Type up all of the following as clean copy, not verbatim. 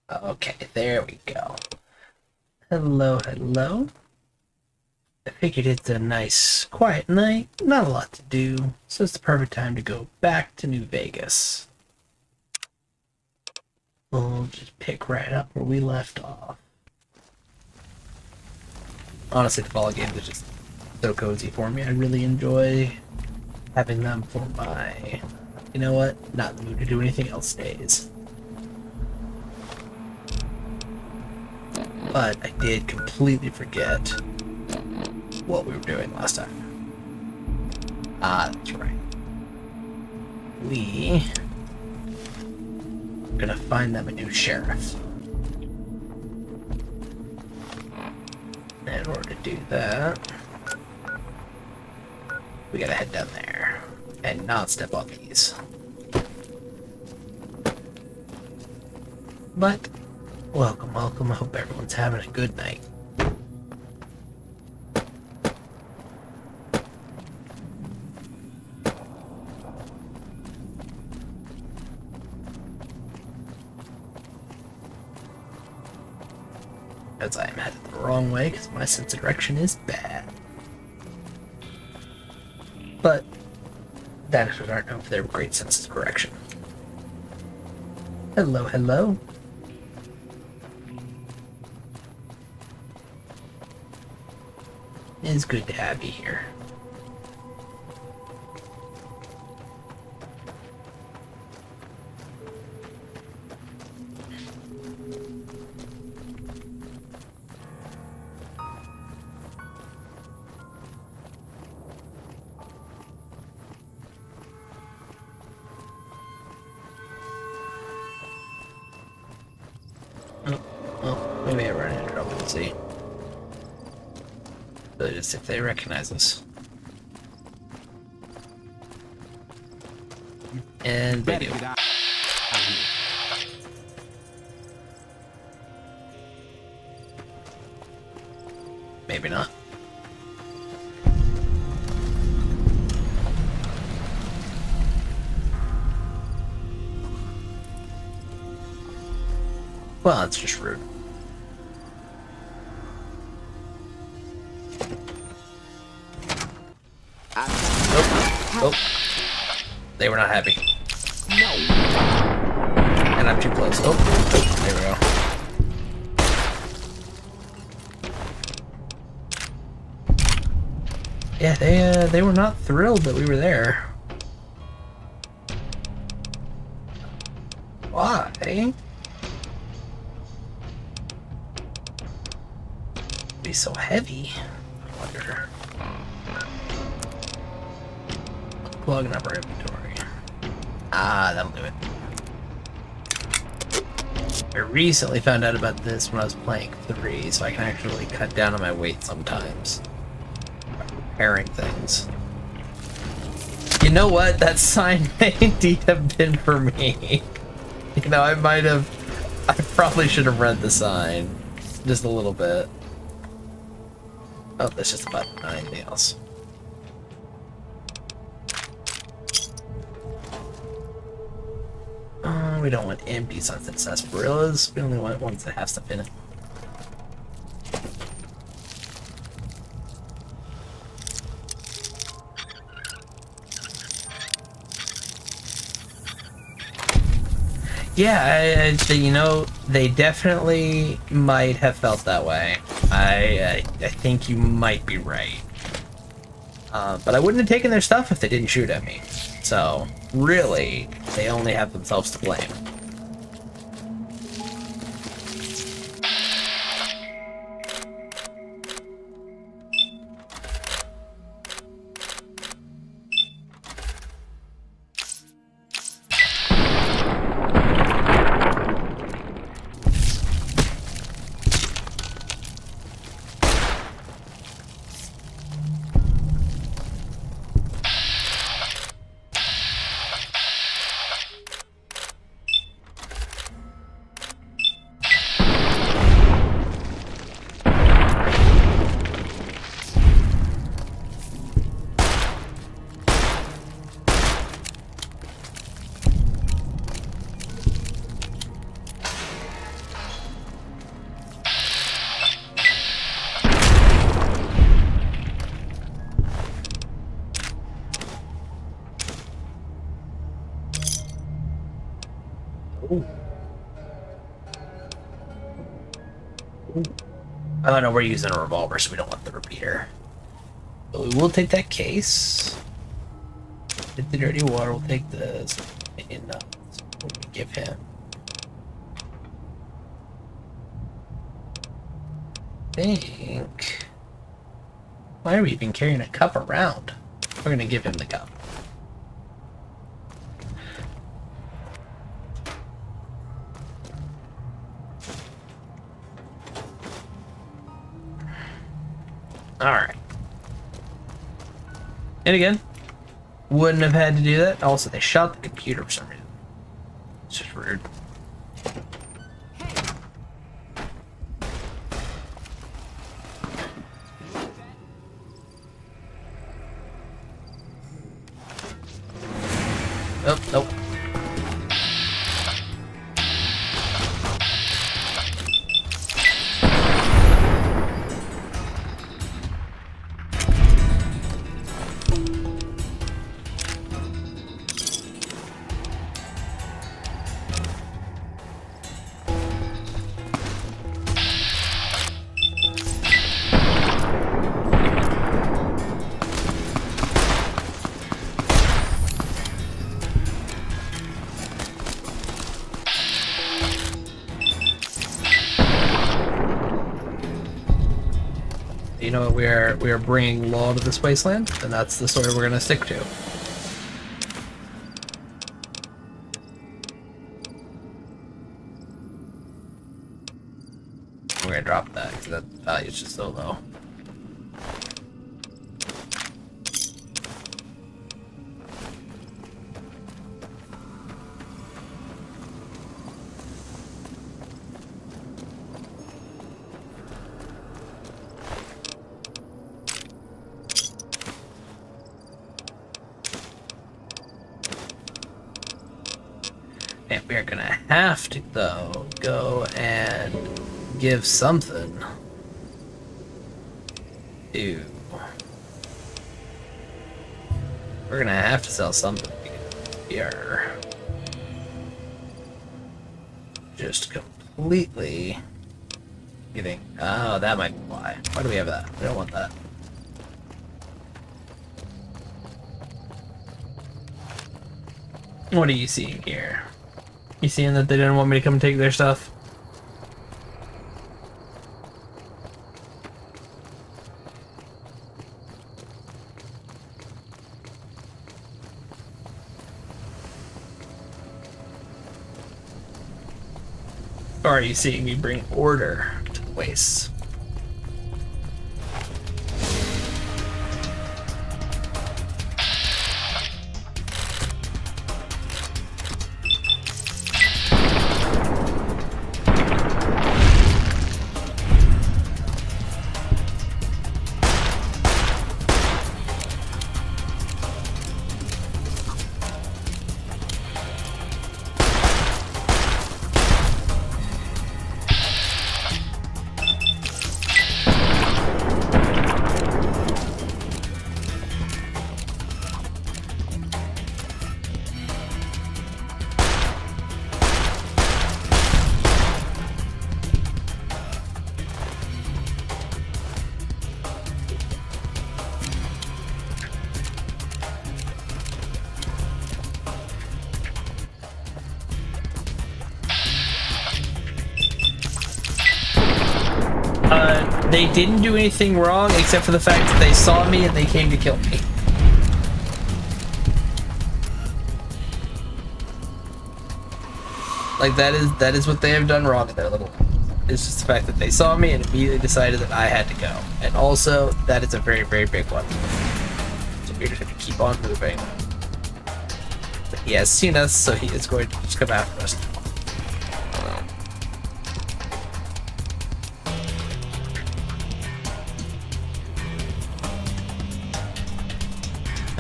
Okay, there we go. Hello, hello. I figured it's a nice, quiet night, not a lot to do, so it's the perfect time to go back to New Vegas. We'll just pick right up where we left off. Honestly, the fall games are just so cozy for me. I really enjoy having them for my, you know what, not in the mood to do anything else days. But I did completely forget what we were doing last time. Ah, that's right. We are gonna find them a new sheriff. And in order to do that, we gotta head down there and not step on these. But welcome, welcome. I hope everyone's having a good night. As I am headed the wrong way because my sense of direction is bad. But dinosaurs aren't known for their great sense of direction. Hello, hello. It is good to have you here. Oh, well, maybe I run into trouble. Let's see. But just if they recognize us. And they do. Maybe not. Well, that's just rude. Oh. They were not happy. No. And I'm too close. Oh, there we go. Yeah, they were not thrilled that we were there. Why? Be so heavy. I wonder. Plugging up our inventory. Ah, that'll do it. I recently found out about this when I was playing 3, so I can actually cut down on my weight sometimes. By repairing things. You know what? That sign may indeed have been for me. You know, I probably should have read the sign. Just a little bit. Oh, that's just a button, not anything else. We don't want empty sunset sarsaparillas. We only want ones that have stuff in it. Yeah, you know, they definitely might have felt that way. I think you might be right. But I wouldn't have taken their stuff if they didn't shoot at me. So, really, they only have themselves to blame. Ooh. Ooh. Oh no, we're using a revolver, so we don't want the repeater. But we will take that case. Hit the dirty water, we'll take this. And what do we give him? I think... Why are we even carrying a cup around? We're gonna give him the cup. Alright. And again, wouldn't have had to do that. Also, they shot the computer for some reason. It's just rude. Oh, nope. You know what, we are bringing law to this wasteland, and that's the story we're gonna stick to. We're gonna drop that because that value is just so low. And we're gonna have to, though, go and give something to... We're gonna have to sell something because we are just completely getting... Oh, that might be why. Why do we have that? We don't want that. What are you seeing here? You seeing that they didn't want me to come take their stuff? Or are you seeing me bring order to the wastes? They didn't do anything wrong except for the fact that they saw me and they came to kill me. Like that is what they have done wrong in their little... It's just the fact that they saw me and immediately decided that I had to go. And also, that is a very, very big one. So we're just going to keep on moving. But he has seen us, so he is going to just come after us.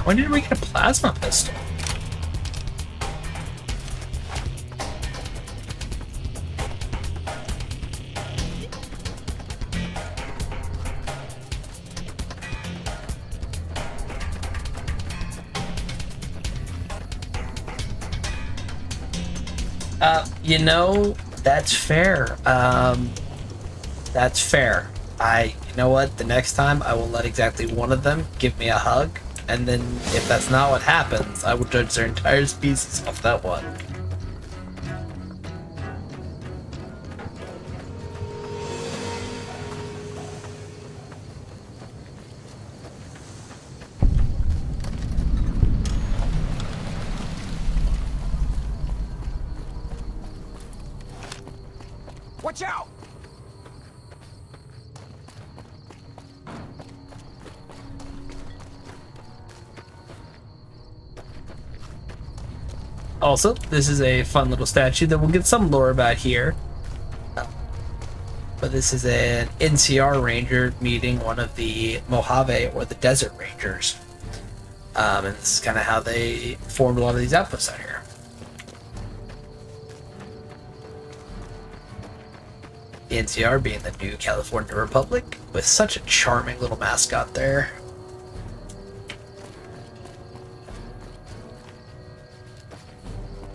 When did we get a plasma pistol? You know, that's fair. That's fair. You know what? The next time I will let exactly one of them give me a hug, and then if that's not what happens, I will judge their entire species off that one. Watch out! Also, this is a fun little statue that we'll get some lore about here. But this is an NCR ranger meeting one of the Mojave or the Desert Rangers. And this is kind of how they formed a lot of these outposts out here. The NCR being the new California Republic, with such a charming little mascot there.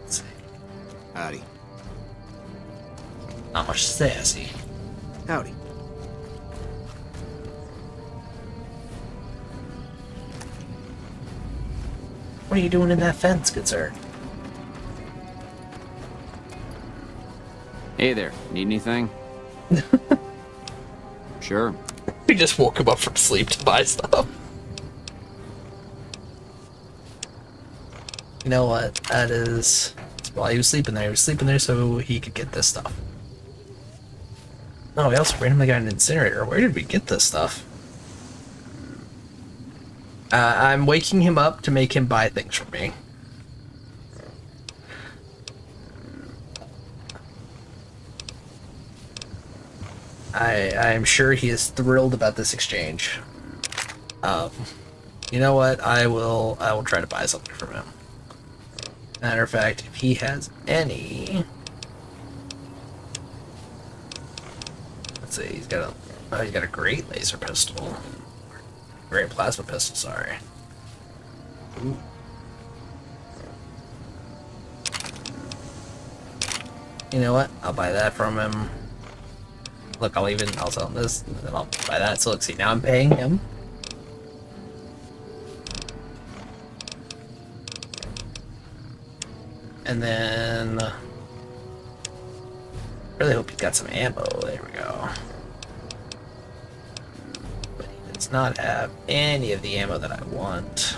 Let's see. Howdy. Not much to say, I see. Howdy. What are you doing in that fence, good sir? Hey there, need anything? Sure. We just woke him up from sleep to buy stuff. You know what? That is... While he was sleeping there, he was sleeping there so he could get this stuff. Oh, we also randomly got an incinerator. Where did we get this stuff? I'm waking him up to make him buy things from me. I am sure he is thrilled about this exchange. You know what? I will try to buy something from him. Matter of fact, if he has any... Let's see, he's got a great laser pistol. Great plasma pistol, sorry. Ooh. You know what? I'll buy that from him. Look, I'll sell him this, and then I'll buy that. So look, see, now I'm paying him. And then... really hope he's got some ammo. There we go. But he does not have any of the ammo that I want.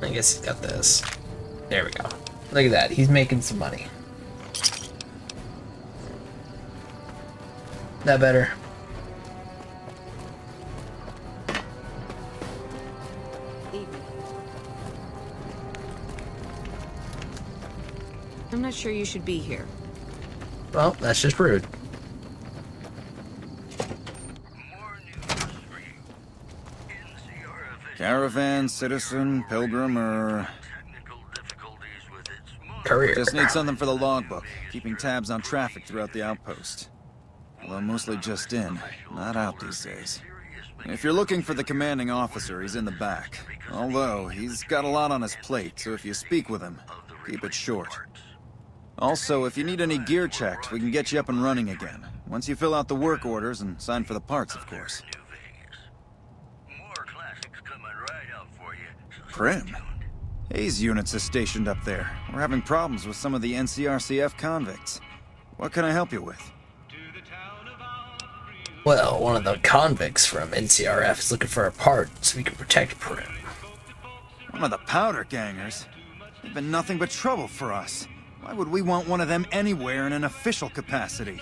I guess he's got this. There we go. Look at that. He's making some money. That better? I'm not sure you should be here. Well, that's just rude. Caravan, citizen, pilgrim, or... Courier. Just need something for the logbook, keeping tabs on traffic throughout the outpost. Although mostly just in, not out these days. If you're looking for the commanding officer, he's in the back. Although, he's got a lot on his plate, so if you speak with him, keep it short. Also, if you need any gear checked, we can get you up and running again. Once you fill out the work orders and sign for the parts, of course. Prim? Hayes units is stationed up there. We're having problems with some of the NCRCF convicts. What can I help you with? Well, one of the convicts from NCRF is looking for a part so we can protect Prim. One of the powder gangers? They've been nothing but trouble for us. Why would we want one of them anywhere in an official capacity?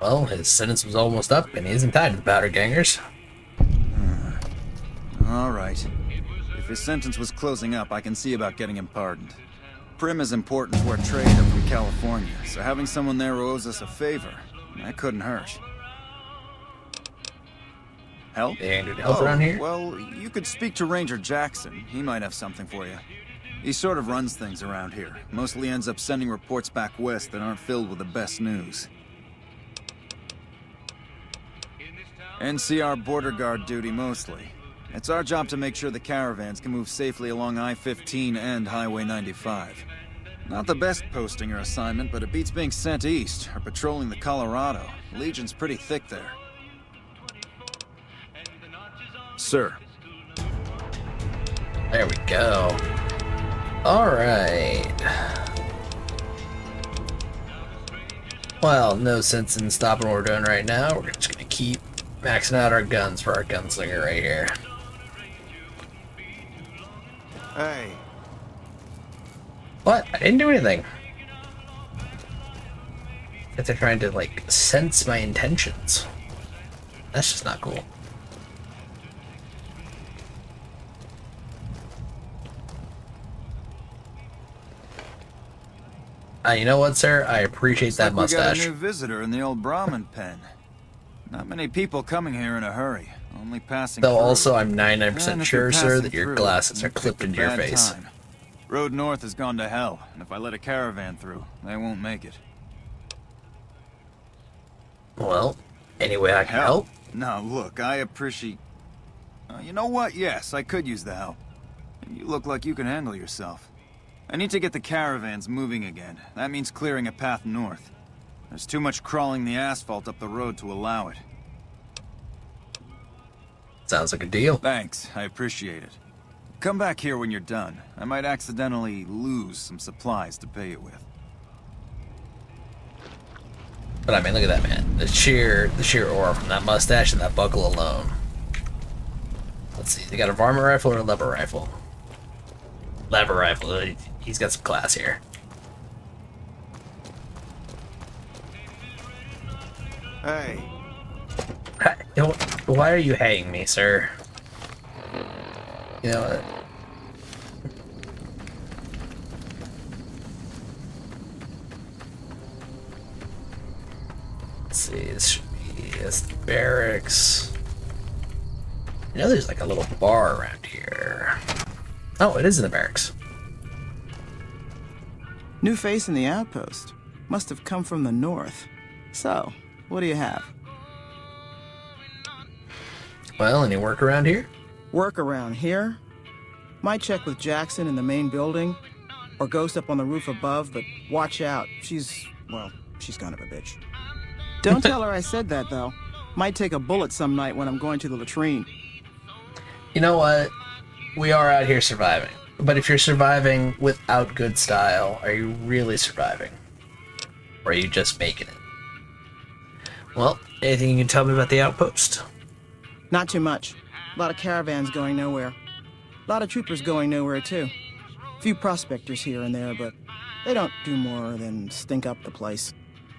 Well, his sentence was almost up and he isn't tied to the powder gangers. All right. If his sentence was closing up, I can see about getting him pardoned. Prim is important to our trade up from California, so having someone there who owes us a favor, that couldn't hurt. Help? They ain't gonna help around here? Well, you could speak to Ranger Jackson. He might have something for you. He sort of runs things around here. Mostly ends up sending reports back west that aren't filled with the best news. NCR border guard duty mostly. It's our job to make sure the caravans can move safely along I-15 and Highway 95. Not the best posting or assignment, but it beats being sent east or patrolling the Colorado. Legion's pretty thick there. Sir. There we go. Alright. Well, no sense in stopping what we're doing right now. We're just gonna keep maxing out our guns for our gunslinger right here. Hey. What? I didn't do anything. If they're trying to, like, sense my intentions. That's just not cool. You know what, sir? I appreciate that mustache. We got a new visitor in the old Brahmin pen. Not many people coming here in a hurry. Only passing Though through. also, I'm 99% sure, sir, that your through, glasses are clipped into your face. Time. Road north has gone to hell, and if I let a caravan through, they won't make it. Well, anyway I can help. Now, look, I appreciate... you know what? Yes, I could use the help. You look like you can handle yourself. I need to get the caravans moving again. That means clearing a path north. There's too much crawling the asphalt up the road to allow it. Sounds like a deal. Thanks, I appreciate it. Come back here when you're done. I might accidentally lose some supplies to pay it with. But I mean, look at that, man. The sheer aura from that mustache and that buckle alone. Let's see, they got a varmint rifle or a lever rifle? Lever rifle. He's got some class here. Hey. Why are you haying me, sir? You know what? Let's see, this should be the barracks. You know there's like a little bar around here. Oh, it is in the barracks. New face in the outpost. Must have come from the north. So, what do you have? Well, any work around here? Work around here? Might check with Jackson in the main building, or Ghost up on the roof above, but watch out. She's kind of a bitch. Don't tell her I said that, though. Might take a bullet some night when I'm going to the latrine. You know what? We are out here surviving. But if you're surviving without good style, are you really surviving? Or are you just making it? Well, anything you can tell me about the outpost? Not too much. A lot of caravans going nowhere. A lot of troopers going nowhere, too. Few prospectors here and there, but they don't do more than stink up the place.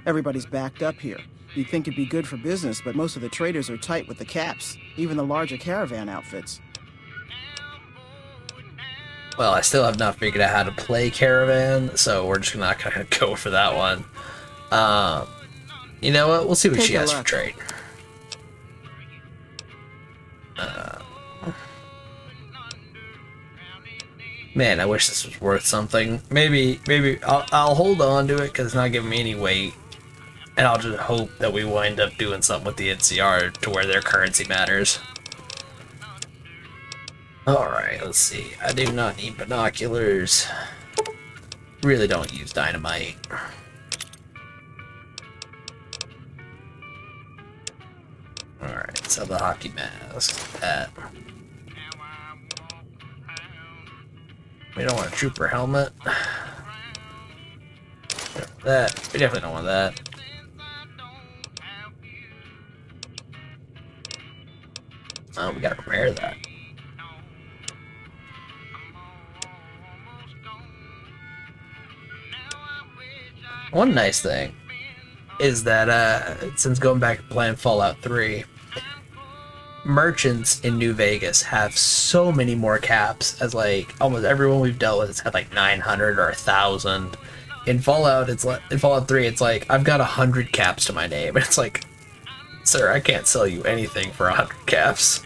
Everybody's backed up here. You'd think it'd be good for business, but most of the traders are tight with the caps, even the larger caravan outfits. Well, I still have not figured out how to play Caravan, so we're just not gonna go for that one. You know what? We'll see what she has for trade. Man, I wish this was worth something. Maybe I'll hold on to it because it's not giving me any weight, and I'll just hope that we wind up doing something with the NCR to where their currency matters. Alright, let's see. I do not need binoculars. Really don't use dynamite. Alright, so the hockey mask. That. We don't want a trooper helmet. That. We definitely don't want that. Oh, we gotta repair that. One nice thing is that since going back to playing Fallout 3, merchants in New Vegas have so many more caps, as like almost everyone we've dealt with has had like 900 or 1,000. In Fallout 3, it's like I've got 100 caps to my name, and it's like, sir, I can't sell you anything for 100 caps.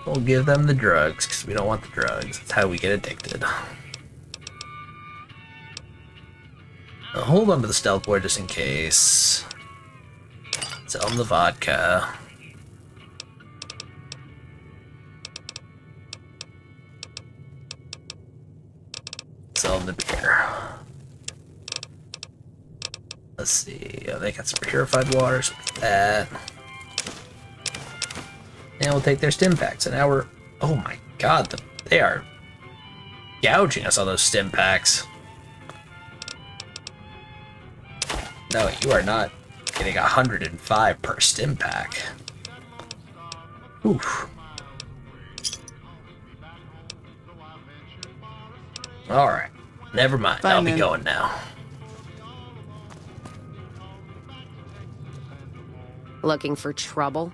We'll give them the drugs, because we don't want the drugs. That's how we get addicted. Now hold on to the stealth board just in case. Sell him the vodka. Sell him the beer. Let's see. Oh, they got some purified waters with that. And we'll take their stim packs. And now we're... Oh my god, they are gouging us on those stim packs. No, you are not getting 105 per stim pack. Oof. Alright. Never mind. Fine, I'll be then. going now. Looking for trouble?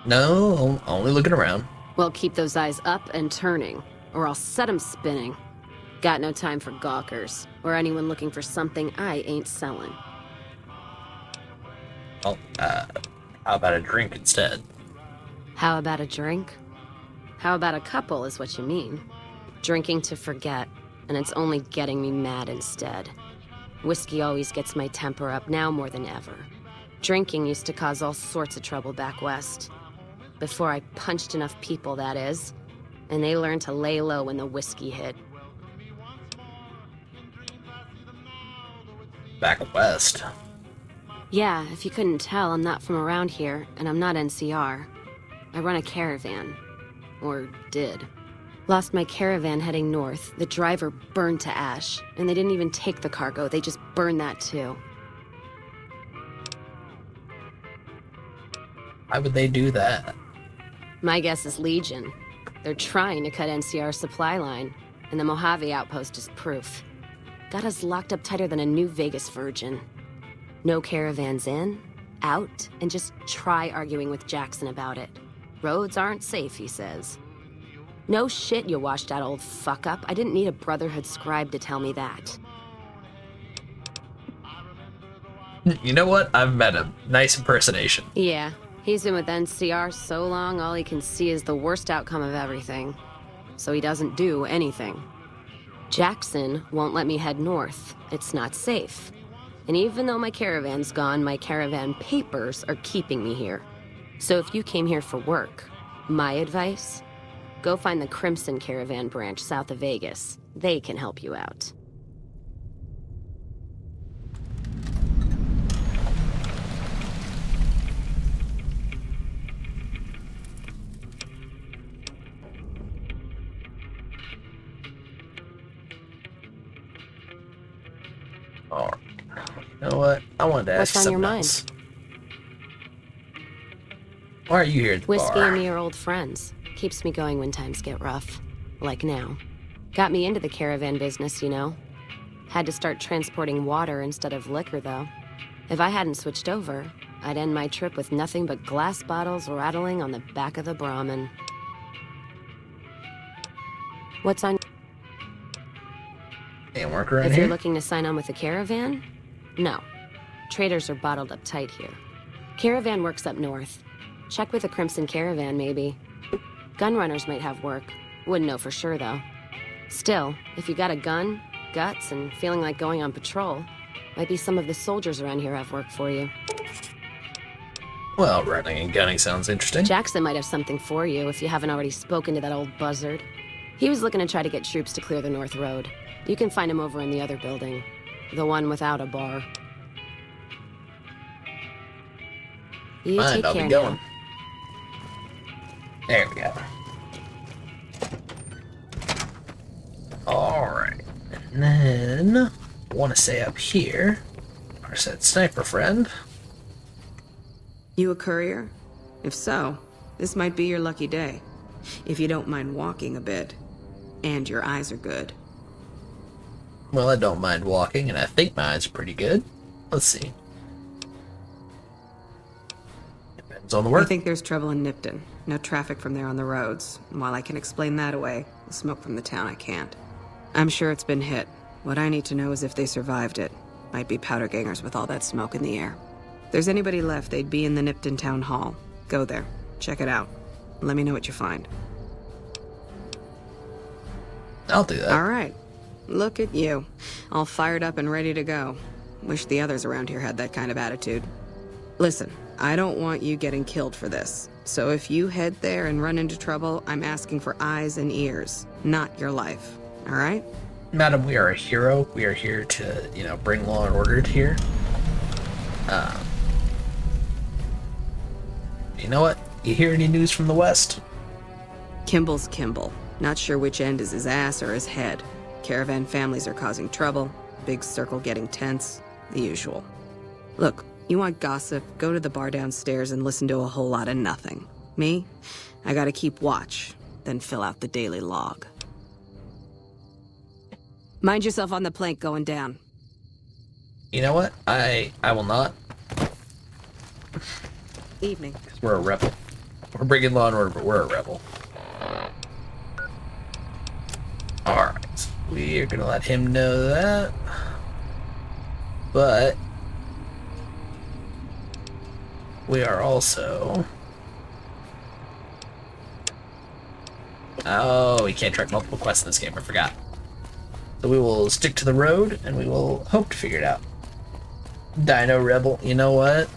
No, only looking around. Well, keep those eyes up and turning, or I'll set 'em spinning. Got no time for gawkers, or anyone looking for something I ain't selling. Well, how about a drink instead? How about a drink? How about a couple is what you mean. Drinking to forget, and it's only getting me mad instead. Whiskey always gets my temper up now more than ever. Drinking used to cause all sorts of trouble back west. Before I punched enough people, that is. And they learned to lay low when the whiskey hit. Back west. Yeah, if you couldn't tell, I'm not from around here, and I'm not NCR. I run a caravan. Or did. Lost my caravan heading north. The driver burned to ash. And they didn't even take the cargo, they just burned that too. Why would they do that? My guess is Legion. They're trying to cut NCR's supply line, and the Mojave outpost is proof. Got us locked up tighter than a New Vegas virgin. No caravans in, out, and just try arguing with Jackson about it. Roads aren't safe, he says. No shit, you washed out old fuck-up. I didn't need a Brotherhood scribe to tell me that. You know what? I've met him. Nice impersonation. Yeah, he's been with NCR so long, all he can see is the worst outcome of everything. So he doesn't do anything. Jackson won't let me head north. It's not safe. And even though my caravan's gone, my caravan papers are keeping me here. So if you came here for work, my advice, go find the Crimson Caravan branch south of Vegas. They can help you out. Alright. You know what? I wanted to ask What's on your something mind? else. Why are you here at the Whiskey bar? and me are old friends. Keeps me going when times get rough. Like now. Got me into the caravan business, you know. Had to start transporting water instead of liquor, though. If I hadn't switched over, I'd end my trip with nothing but glass bottles rattling on the back of the Brahmin. What's on... Ain't work around If here? you're looking to sign on with a caravan? No. Traders are bottled up tight here. Caravan works up north. Check with the Crimson Caravan, maybe. Gunrunners might have work. Wouldn't know for sure, though. Still, if you got a gun, guts, and feeling like going on patrol, might be some of the soldiers around here have work for you. Well, running and gunning sounds interesting. Jackson might have something for you if you haven't already spoken to that old buzzard. He was looking to try to get troops to clear the North Road. You can find him over in the other building. The one without a bar. You Fine, take I'll care be going. now. There we go. Alright. And then, I want to say up here, our said sniper friend. You a courier? If so, this might be your lucky day. If you don't mind walking a bit. And your eyes are good. Well, I don't mind walking, and I think my eyes are pretty good. Let's see. Depends on the I work. think there's trouble in Nipton. No traffic from there on the roads. And while I can explain that away, the smoke from the town I can't. I'm sure it's been hit. What I need to know is if they survived it. Might be powder gangers with all that smoke in the air. If there's anybody left, they'd be in the Nipton Town Hall. Go there. Check it out. Let me know what you find. I'll do that. All right. Look at you. All fired up and ready to go. Wish the others around here had that kind of attitude. Listen, I don't want you getting killed for this. So if you head there and run into trouble, I'm asking for eyes and ears, not your life. All right? Madam, we are a hero. We are here to, bring law and order here. You know what? You hear any news from the West? Kimball's Kimball. Not sure which end is his ass or his head. Caravan families are causing trouble. Big circle getting tense. The usual. Look, you want gossip, go to the bar downstairs and listen to a whole lot of nothing. Me? I gotta keep watch, then fill out the daily log. Mind yourself on the plank going down. You know what? I will not. Evening. 'Cause we're a rebel. We're bringing law and order, but we're a rebel. Alright, so we are gonna let him know that. But we are also... Oh, we can't track multiple quests in this game, I forgot. So we will stick to the road, and we will hope to figure it out. Dino Rebel, you know what?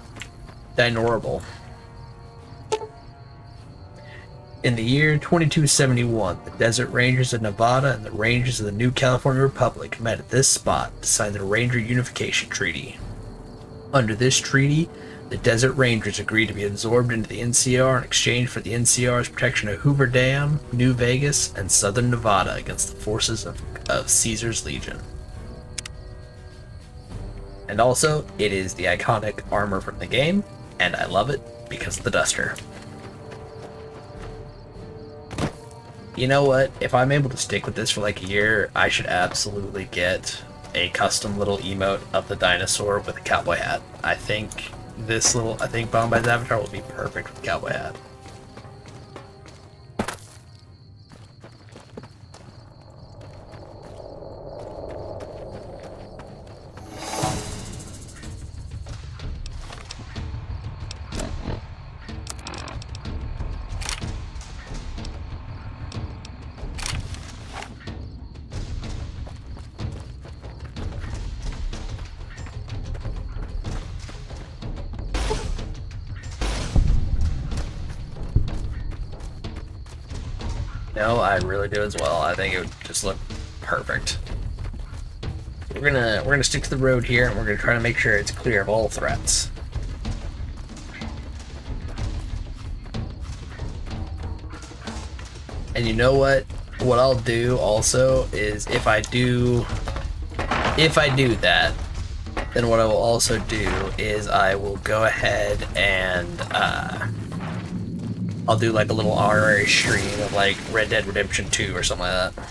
Dinorable. In the year 2271, the Desert Rangers of Nevada and the Rangers of the New California Republic met at this spot to sign the Ranger Unification Treaty. Under this treaty, the Desert Rangers agreed to be absorbed into the NCR in exchange for the NCR's protection of Hoover Dam, New Vegas, and southern Nevada against the forces of Caesar's Legion. And also, it is the iconic armor from the game, and I love it because of the duster. You know what? If I'm able to stick with this for like a year, I should absolutely get a custom little emote of the dinosaur with a cowboy hat. I think Bombay's avatar will be perfect with cowboy hat. No, I really do as well. I think it would just look perfect. We're gonna stick to the road here, and we're gonna try to make sure it's clear of all threats. And you know what? What I'll do also is if I do that, then what I will also do is I will go ahead and I'll do like a little honorary stream of like Red Dead Redemption 2 or something like that.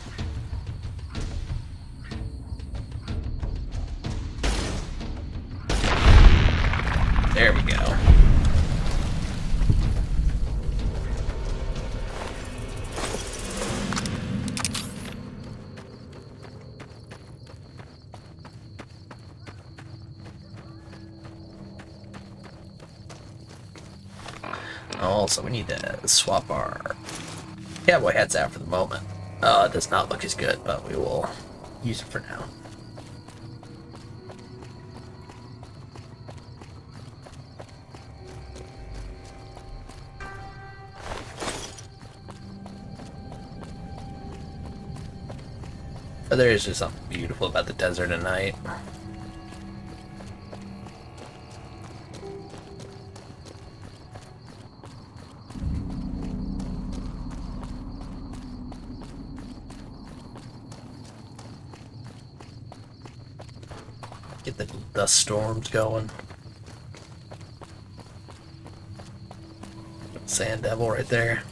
There we go. Also, we need to swap our cowboy hats out for the moment. It does not look as good, but we will use it for now. But there is just something beautiful about the desert at night. Get the dust storms going. Sand Devil right there.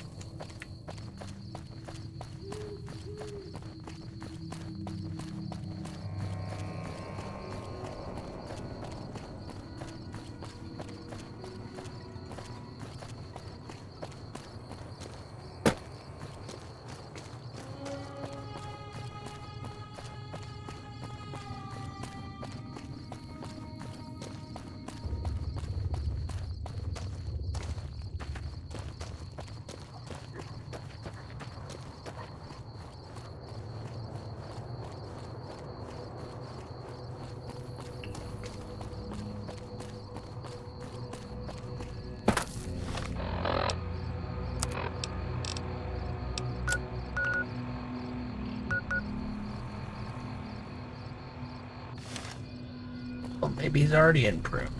Well, maybe he's already in Prim.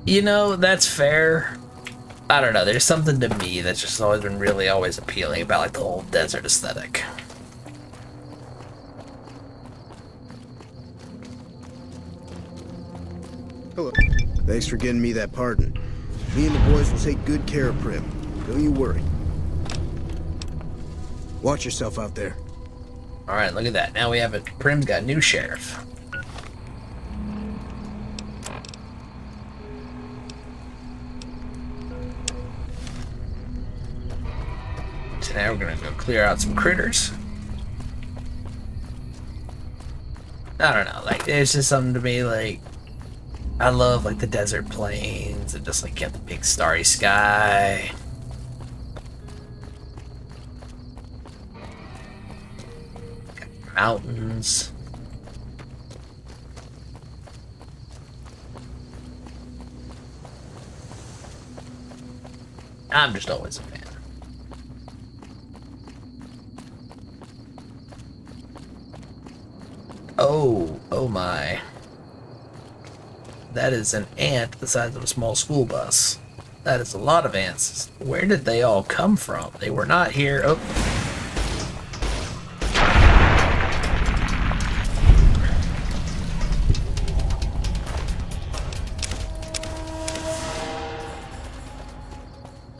You know, that's fair. I don't know, there's something to me that's just always been really always appealing about like the whole desert aesthetic. Hello. Thanks for getting me that pardon. Me and the boys will take good care of Prim. Don't you worry. Watch yourself out there. Alright, look at that. Now we have a Prim's got a new sheriff. So now we're gonna go clear out some critters. I don't know, like it's just something to me like I love like the desert plains and just like get the big starry sky. Got mountains. I'm just always a fan. Oh my. That is an ant the size of a small school bus. That is a lot of ants. Where did they all come from? They were not here. Oh.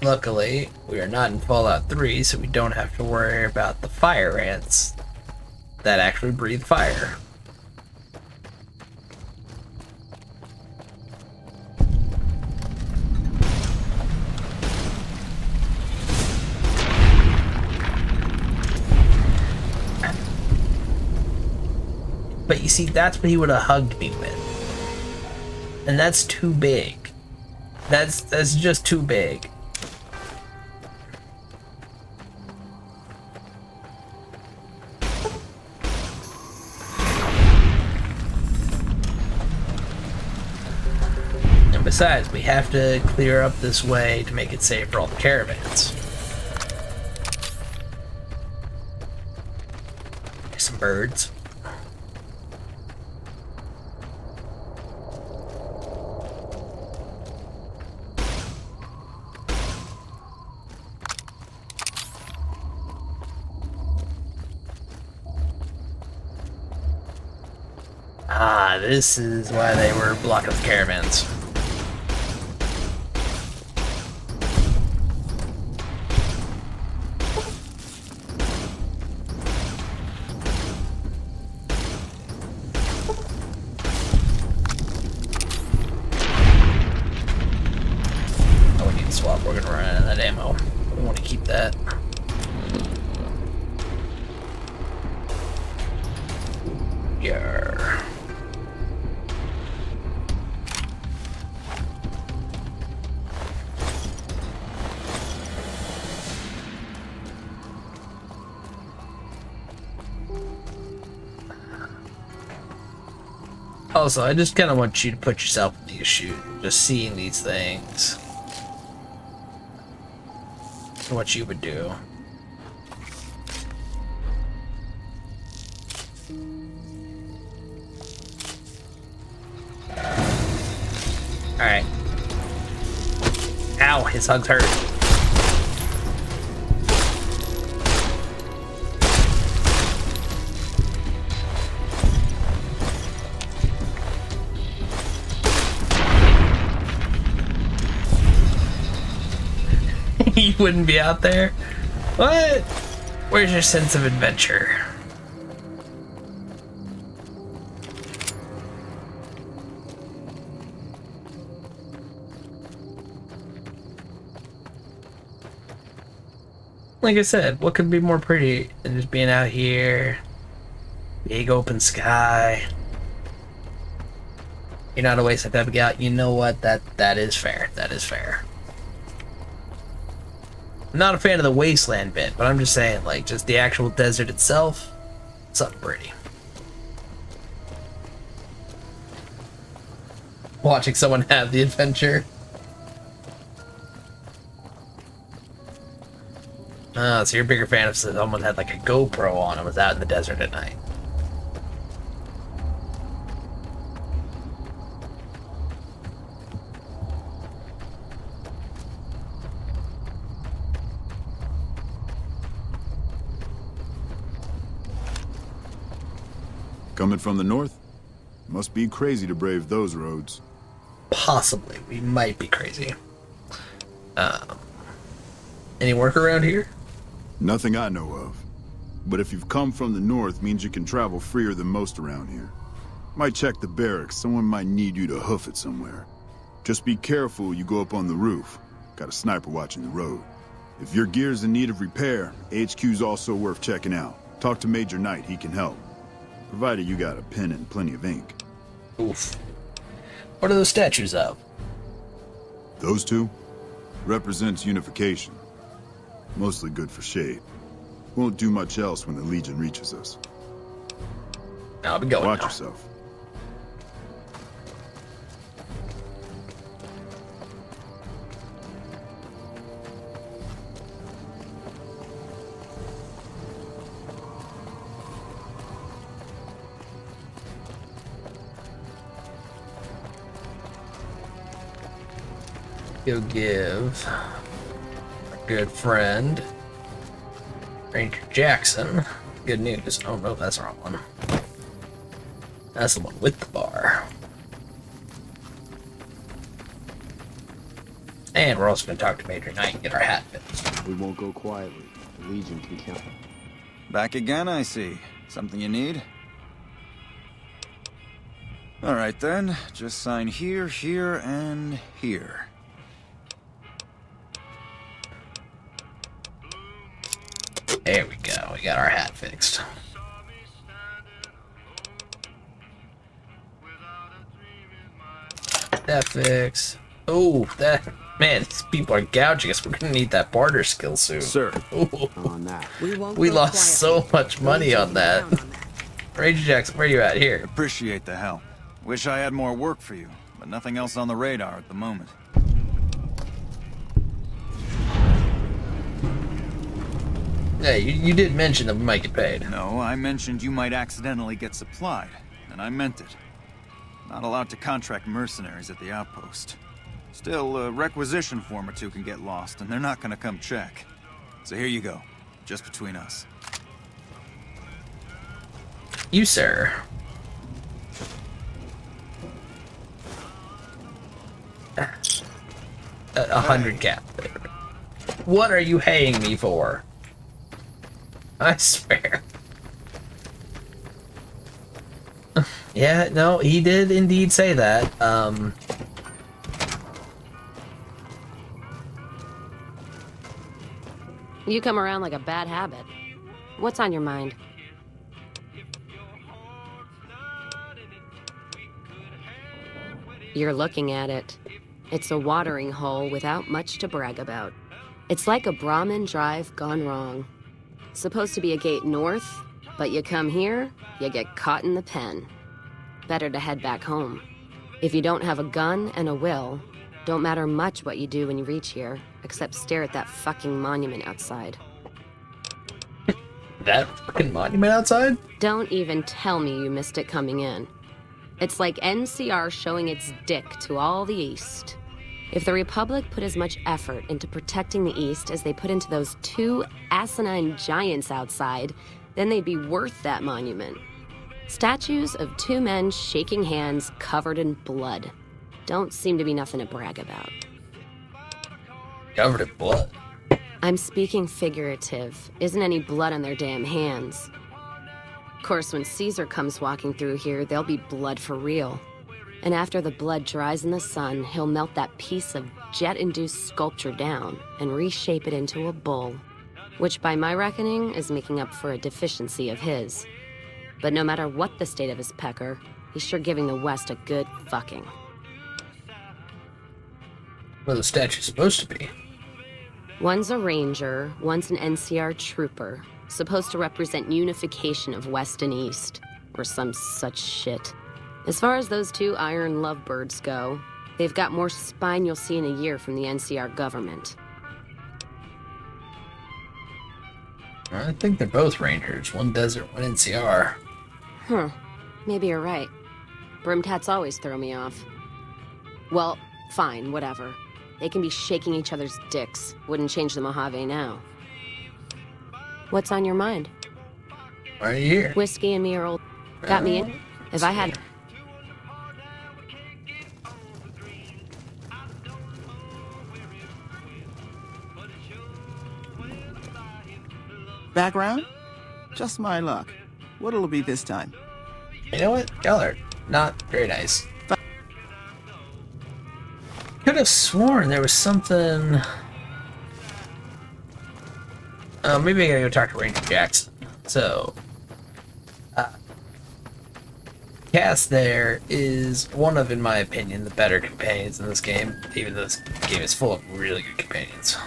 Luckily, we are not in Fallout 3, so we don't have to worry about the fire ants that actually breathe fire. But you see, that's what he would have hugged me with. And that's too big. That's just too big. And besides, we have to clear up this way to make it safe for all the caravans. There's some birds. Ah, this is why they were blocking the caravans. Oh, we need to swap. We're gonna run out of that ammo. We want to keep that. Yarr. Also, I just kind of want you to put yourself in these shoes, just seeing these things. What you would do. Alright. Ow, his hugs hurt. You wouldn't be out there? What? Where's your sense of adventure? Like I said, what could be more pretty than just being out here? Big open sky. You're not a waste of that out. You know what? That is fair. That is fair. I'm not a fan of the wasteland bit, but I'm just saying, like, just the actual desert itself, it's up pretty. Watching someone have the adventure. Oh, so you're a bigger fan if someone had like a GoPro on and was out in the desert at night. Coming from the north? Must be crazy to brave those roads. Possibly. We might be crazy. Any work around here? Nothing I know of. But if you've come from the north, means you can travel freer than most around here. Might check the barracks. Someone might need you to hoof it somewhere. Just be careful you go up on the roof. Got a sniper watching the road. If your gear's in need of repair, HQ's also worth checking out. Talk to Major Knight, he can help. Provided you got a pen and plenty of ink. Oof. What are those statues of? Those two? Represents unification. Mostly good for shade. Won't do much else when the Legion reaches us. I'll be going Watch now. yourself. Go give our good friend Ranger Jackson good news. Oh no, that's the wrong one. That's the one with the bar. And we're also going to talk to Major Knight and get our hat fixed. We won't go quietly. The Legion can count. Back again, I see. Something you need? All right then, just sign here, here, and here. There we go. We got our hat fixed. That fix. Oh, that man! These people are gouging us. We're gonna need that barter skill soon. Sir, Ooh. on that. We lost so much money on that. Ranger Jackson, where you at here? Appreciate the help. Wish I had more work for you, but nothing else on the radar at the moment. Yeah, you did mention that we might get paid. No, I mentioned you might accidentally get supplied, and I meant it. Not allowed to contract mercenaries at the outpost. Still, a requisition form or two can get lost, and they're not gonna come check. So here you go, just between us. You, sir. A 100 cap. What are you haying me for? I swear. Yeah, no, he did indeed say that. You come around like a bad habit. What's on your mind? You're looking at it. It's a watering hole without much to brag about. It's like a Brahmin drive gone wrong. Supposed to be a gate north, but you come here, you get caught in the pen. Better to head back home. If you don't have a gun and a will, don't matter much what you do when you reach here, except stare at that fucking monument outside. That fucking monument outside? Don't even tell me you missed it coming in. It's like NCR showing its dick to all the East. If the Republic put as much effort into protecting the East as they put into those two asinine giants outside, then they'd be worth that monument. Statues of two men shaking hands covered in blood. Don't seem to be nothing to brag about. Covered in blood. I'm speaking figurative. Isn't any blood on their damn hands. Of course, when Caesar comes walking through here, there'll be blood for real. And after the blood dries in the sun, he'll melt that piece of jet-induced sculpture down and reshape it into a bull, which by my reckoning is making up for a deficiency of his. But no matter what the state of his pecker, he's sure giving the West a good fucking. What are the statues supposed to be? One's a ranger, one's an NCR trooper, supposed to represent unification of West and East, or some such shit. As far as those two iron lovebirds go, they've got more spine you'll see in a year from the NCR government. I think they're both rangers. One desert, one NCR. Huh. Maybe you're right. Brimtats always throw me off. Well, fine, whatever. They can be shaking each other's dicks. Wouldn't change the Mojave now. What's on your mind? Why are you here? Whiskey and me are old. Got me in. If I had... Background? Just my luck. What'll it be this time? You know what? Y'all are not very nice. Could have sworn there was something... Maybe I gotta go talk to Ranger Jackson. So, Cass there is one of, in my opinion, the better companions in this game, even though this game is full of really good companions.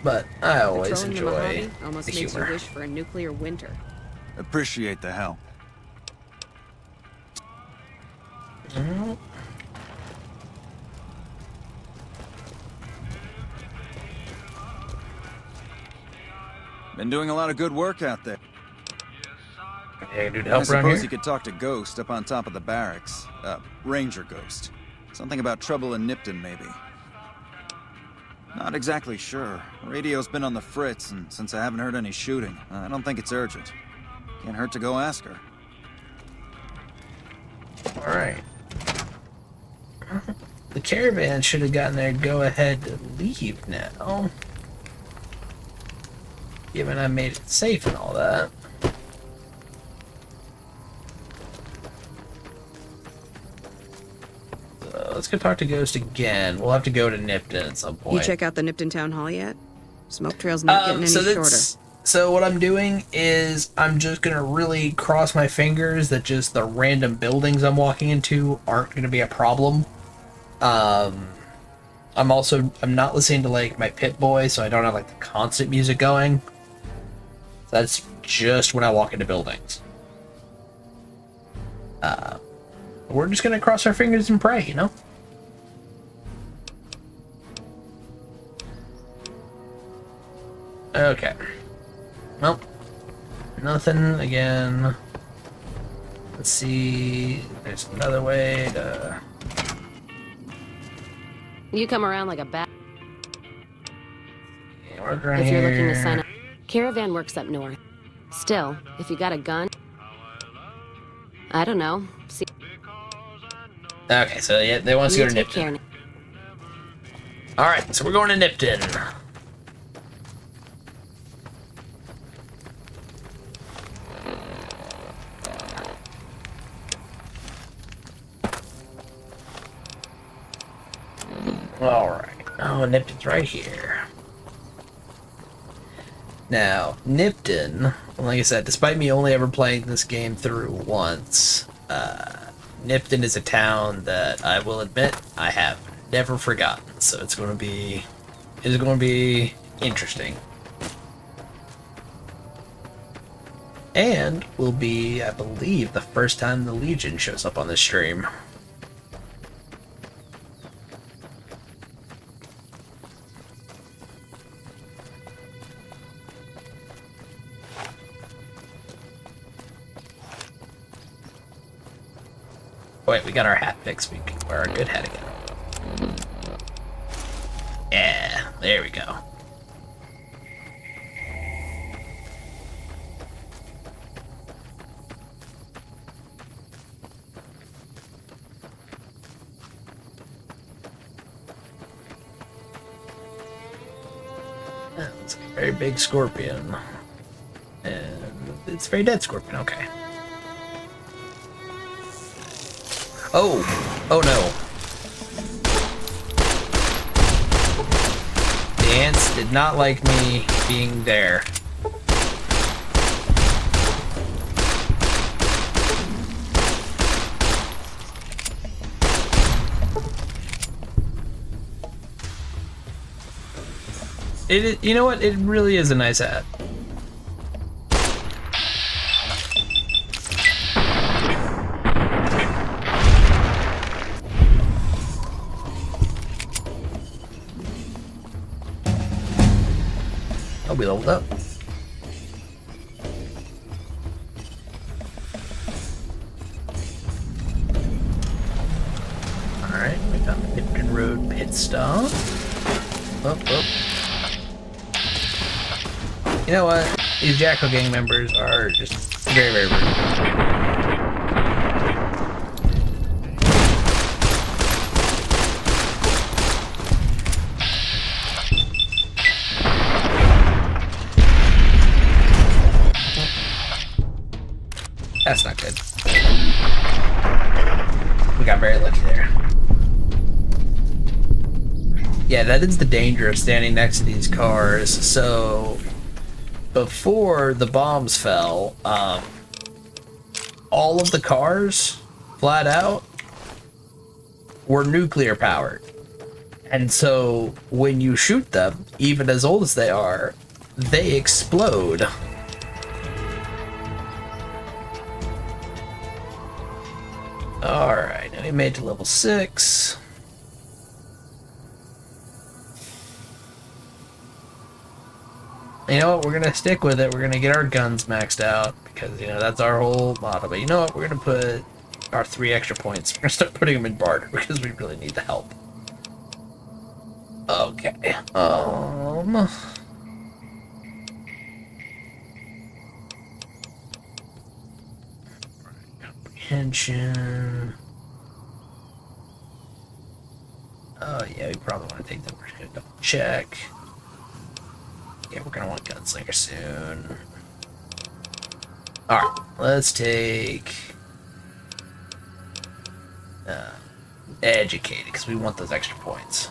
But I always Patrolling the enjoy Mojave almost the makes you humor. wish for a nuclear winter. Appreciate the help. Mhm. Been doing a lot of good work out there. Yeah, dude, I help around suppose here. you could talk to Ghost up on top of the barracks. Ranger Ghost. Something about trouble in Nipton, maybe. Not exactly sure. Radio's been on the fritz, and since I haven't heard any shooting, I don't think it's urgent. Can't hurt to go ask her. Alright. The caravan should have gotten their go-ahead to leave now. Given I made it safe and all that. So let's go talk to Ghost again. We'll have to go to Nipton at some point. You check out the Nipton Town Hall yet? Smoke trail's not getting any shorter. So what I'm doing is I'm just gonna really cross my fingers that just the random buildings I'm walking into aren't gonna be a problem. I'm not listening to like my Pit Boy, so I don't have like the constant music going. That's just when I walk into buildings. We're just gonna cross our fingers and pray, you know? Okay. Well, nothing again. Let's see. There's another way to... You come around like a bat. Work around If you're looking to here. sign up. Caravan works up north. Still, if you got a gun... I don't know. See, Okay, so yeah, they want us to you go to take Nipton. care. Alright, so we're going to Nipton. Alright. Oh, Nipton's right here. Now, Nipton, like I said, despite me only ever playing this game through once, Nipton is a town that I will admit I have never forgotten. So it's going to be interesting. And will be, I believe, the first time the Legion shows up on this stream. Wait, we got our hat fixed. We can wear our good hat again. Yeah, there we go. Yeah, it's a very big scorpion. And it's a very dead scorpion, okay. Oh! Oh no. The ants did not like me being there. You know what? It really is a nice hat. I'll be leveled up. Alright, we got the Nipton Road pit stop. Oh, oh. You know what? These Jackal gang members are just very, very rude. That's not good. We got very lucky there. Yeah, that is the danger of standing next to these cars. So, before the bombs fell, all of the cars, flat out, were nuclear powered. And so, when you shoot them, even as old as they are, they explode. Alright, now we made it to level 6. You know what, we're gonna stick with it. We're gonna get our guns maxed out, because, you know, that's our whole motto. But you know what, we're gonna put our 3 extra points. We're gonna start putting them in barter, because we really need the help. Okay, comprehension. Oh yeah, we probably want to take them. We're just gonna double check. Yeah, we're gonna want Gunslinger soon. Alright, let's take Educated, because we want those extra points.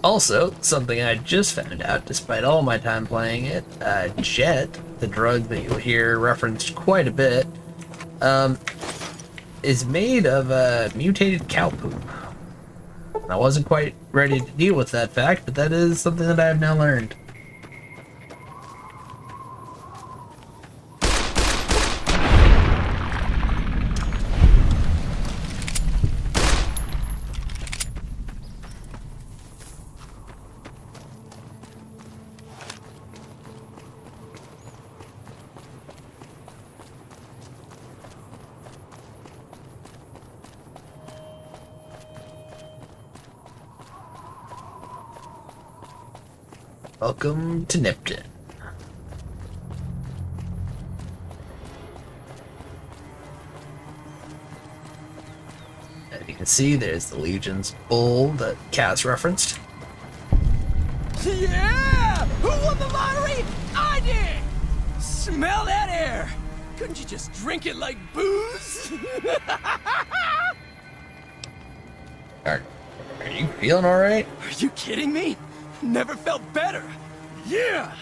Also, something I just found out, despite all my time playing it, Jet, the drug that you'll hear referenced quite a bit, is made of mutated cow poop. I wasn't quite ready to deal with that fact, but that is something that I have now learned. Welcome to Nipton. As you can see, there's the Legion's bull that Cass referenced. Yeah! Who won the lottery? I did! Smell that air! Couldn't you just drink it like booze? Are you feeling alright? Are you kidding me? Never felt better. Yeah!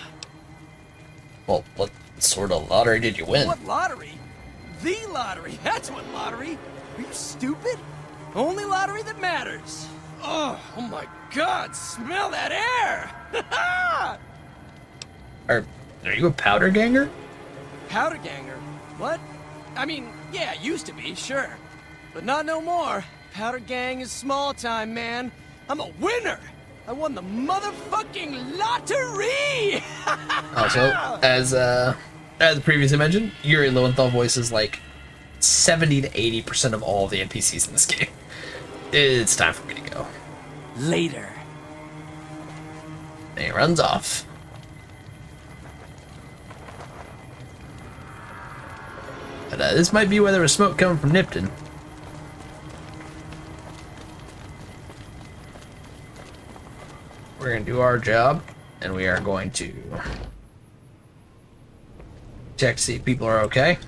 Well, what sort of lottery did you win? What lottery? The lottery. That's what lottery. Are you stupid? Only lottery that matters. Oh my God! Smell that air! Are you a powder ganger? Powder ganger? What? I mean, yeah, used to be, sure. But not no more. Powder gang is small time, man. I'm a winner! I won the motherfucking lottery! Also, as previously mentioned, Yuri Lowenthal voices like 70 to 80% of all of the NPCs in this game. It's time for me to go. Later. And he runs off. But this might be where there was smoke coming from Nipton. We're going to do our job, and we are going to check to see if people are okay.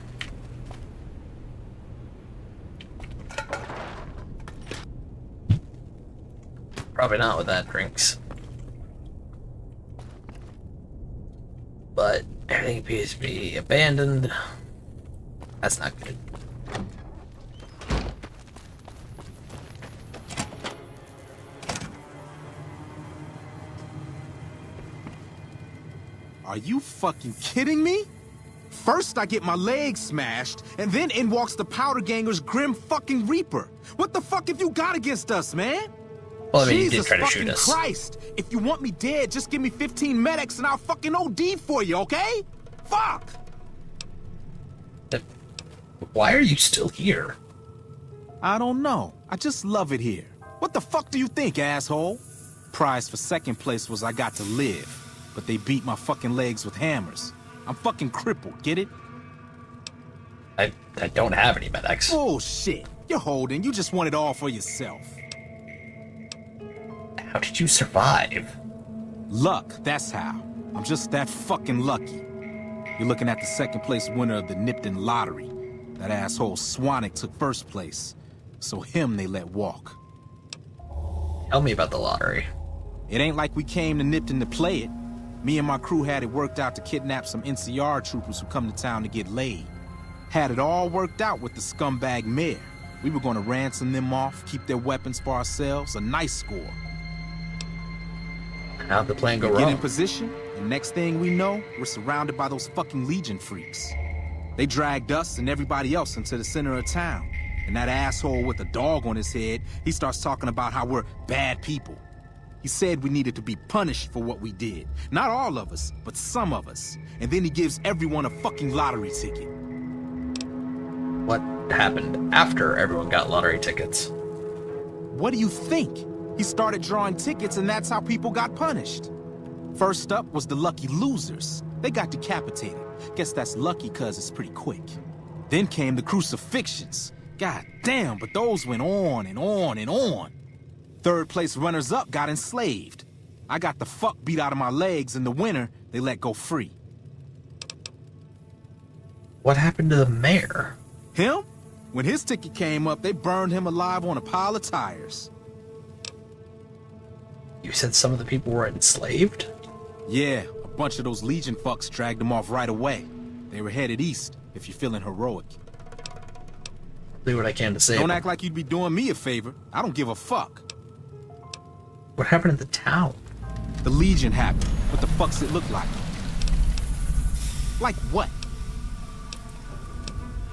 Probably not with that drinks. But everything appears to be abandoned. That's not good. Are you fucking kidding me? First I get my leg smashed, and then in walks the Powder Ganger's Grim fucking Reaper. What the fuck have you got against us, man? Well, I mean, you did Jesus try to shoot fucking us. Christ! If you want me dead, just give me 15 medics and I'll fucking OD for you, okay? Fuck! Why are you still here? I don't know. I just love it here. What the fuck do you think, asshole? Prize for second place was I got to live, but they beat my fucking legs with hammers. I'm fucking crippled, get it? I don't have any medics. Bullshit. You're holding. You just want it all for yourself. How did you survive? Luck, that's how. I'm just that fucking lucky. You're looking at the second place winner of the Nipton lottery. That asshole Swanick took first place, so him they let walk. Tell me about the lottery. It ain't like we came to Nipton to play it. Me and my crew had it worked out to kidnap some NCR troopers who come to town to get laid. Had it all worked out with the scumbag mayor. We were gonna ransom them off, keep their weapons for ourselves, a nice score. How'd the plan go We get in wrong? position, and next thing we know, we're surrounded by those fucking Legion freaks. They dragged us and everybody else into the center of town. And that asshole with a dog on his head, he starts talking about how we're bad people. He said we needed to be punished for what we did. Not all of us, but some of us. And then he gives everyone a fucking lottery ticket. What happened after everyone got lottery tickets? What do you think? He started drawing tickets and that's how people got punished. First up was the lucky losers. They got decapitated. Guess that's lucky cause it's pretty quick. Then came the crucifixions. God damn, but those went on and on and on. Third place runners-up got enslaved. I got the fuck beat out of my legs, and the winner, they let go free. What happened to the mayor? Him? When his ticket came up, they burned him alive on a pile of tires. You said some of the people were enslaved? Yeah, a bunch of those Legion fucks dragged them off right away. They were headed east, if you're feeling heroic. Do what I can to save Don't them. act like you'd be doing me a favor. I don't give a fuck. What happened in the town? The Legion happened. What the fuck's it look like? Like what?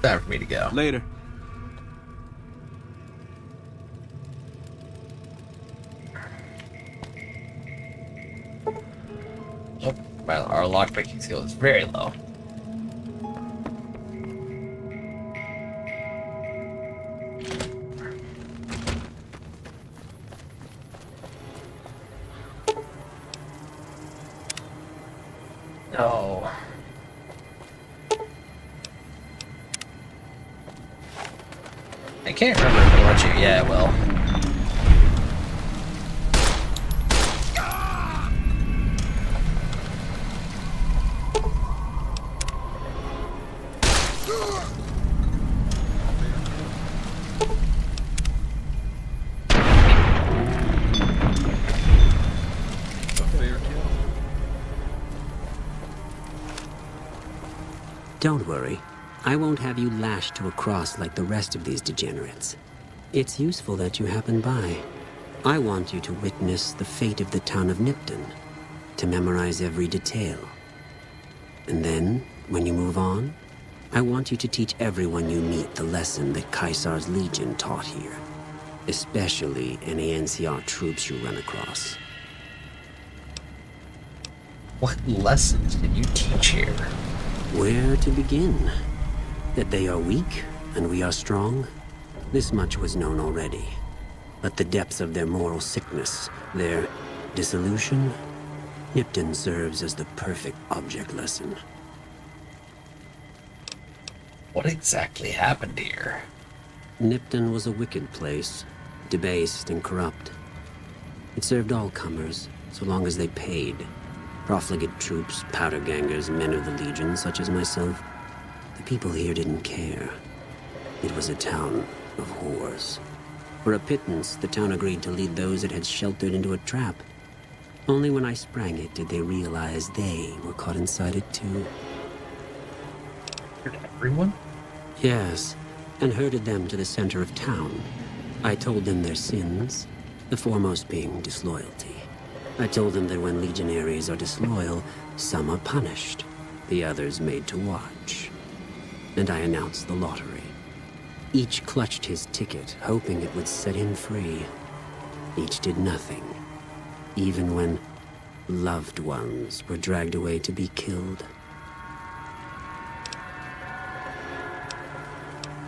Time for me to go. Later. Oh, well, our lockpicking skill is very low. No. I can't remember if I let you. Yeah, well. Don't worry. I won't have you lashed to a cross like the rest of these degenerates. It's useful that you happen by. I want you to witness the fate of the town of Nipton, to memorize every detail. And then, when you move on, I want you to teach everyone you meet the lesson that Caesar's Legion taught here, especially any NCR troops you run across. What lessons did you teach here? Where to begin? That they are weak and we are strong? This much was known already. But the depths of their moral sickness, their dissolution, Nipton serves as the perfect object lesson. What exactly happened here? Nipton was a wicked place, debased and corrupt. It served all comers, so long as they paid. Profligate troops, powder gangers, men of the Legion, such as myself. The people here didn't care. It was a town of whores. For a pittance, the town agreed to lead those it had sheltered into a trap. Only when I sprang it did they realize they were caught inside it too. Everyone? Yes, and herded them to the center of town. I told them their sins, the foremost being disloyalty. I told them that when legionaries are disloyal, some are punished, the others made to watch. And I announced the lottery. Each clutched his ticket, hoping it would set him free. Each did nothing, even when loved ones were dragged away to be killed.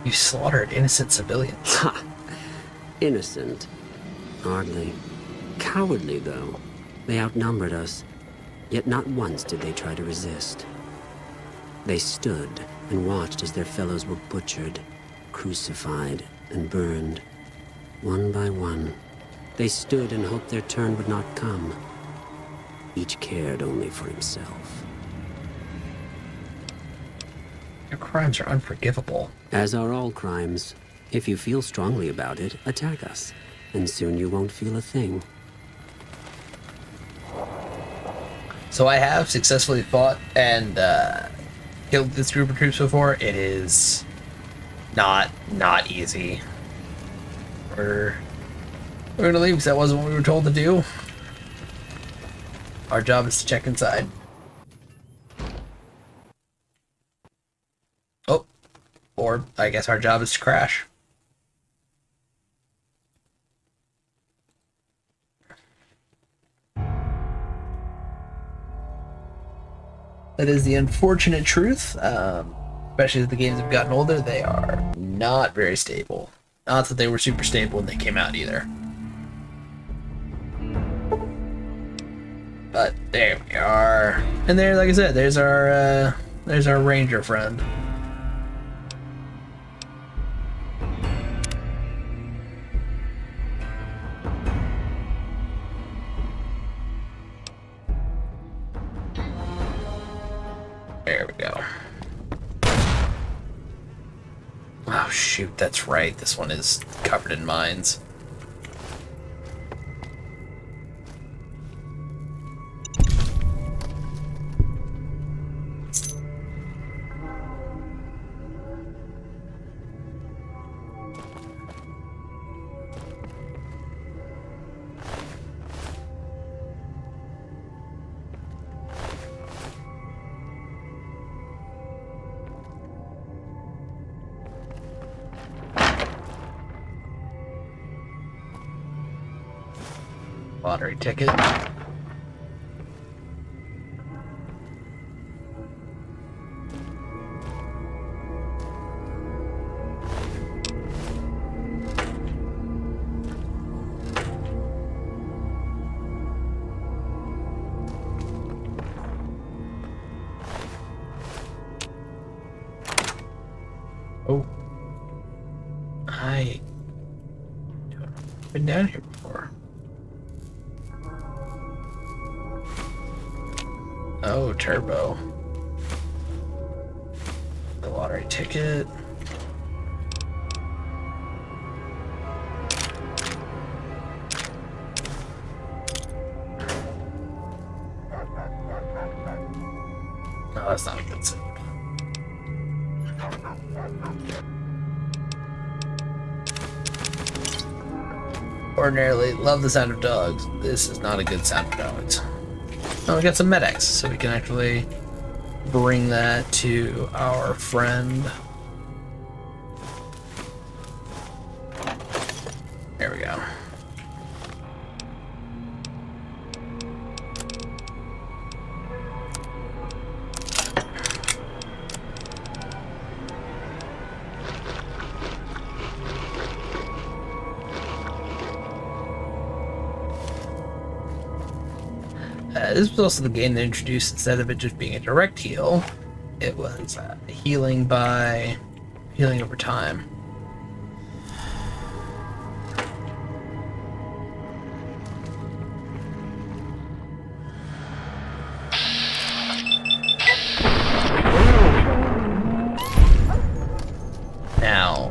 You slaughtered innocent civilians. Ha! Innocent. Hardly. Cowardly, though. They outnumbered us, yet not once did they try to resist. They stood and watched as their fellows were butchered, crucified, and burned. One by one, they stood and hoped their turn would not come. Each cared only for himself. Your crimes are unforgivable. As are all crimes. If you feel strongly about it, attack us, and soon you won't feel a thing. So I have successfully fought and killed this group of troops before. It is not easy. We're gonna leave because that wasn't what we were told to do. Our job is to check inside. Oh, or I guess our job is to crash. That is the unfortunate truth. Especially as the games have gotten older, they are not very stable. Not that they were super stable when they came out either. But there we are. And there, like I said, there's our ranger friend. There we go. Oh shoot, that's right. This one is covered in mines. Lottery ticket. Oh. I haven't been down here before. Oh, turbo. The lottery ticket. No, that's not a good sound. Ordinarily, love the sound of dogs. This is not a good sound of dogs. Oh, we got some medics, so we can actually bring that to our friend. There we go. This was also the game that introduced, instead of it just being a direct heal, it was healing over time. Now,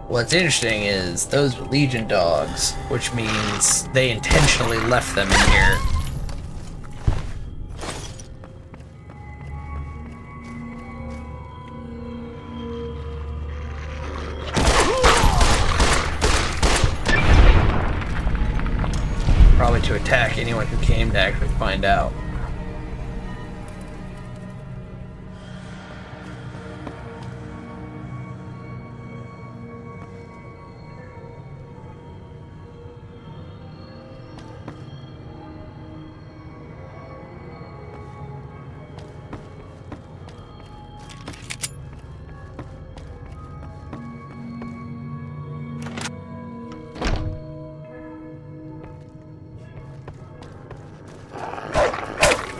what's interesting is those were Legion dogs, which means they intentionally left them in here. Probably to attack anyone who came to actually find out.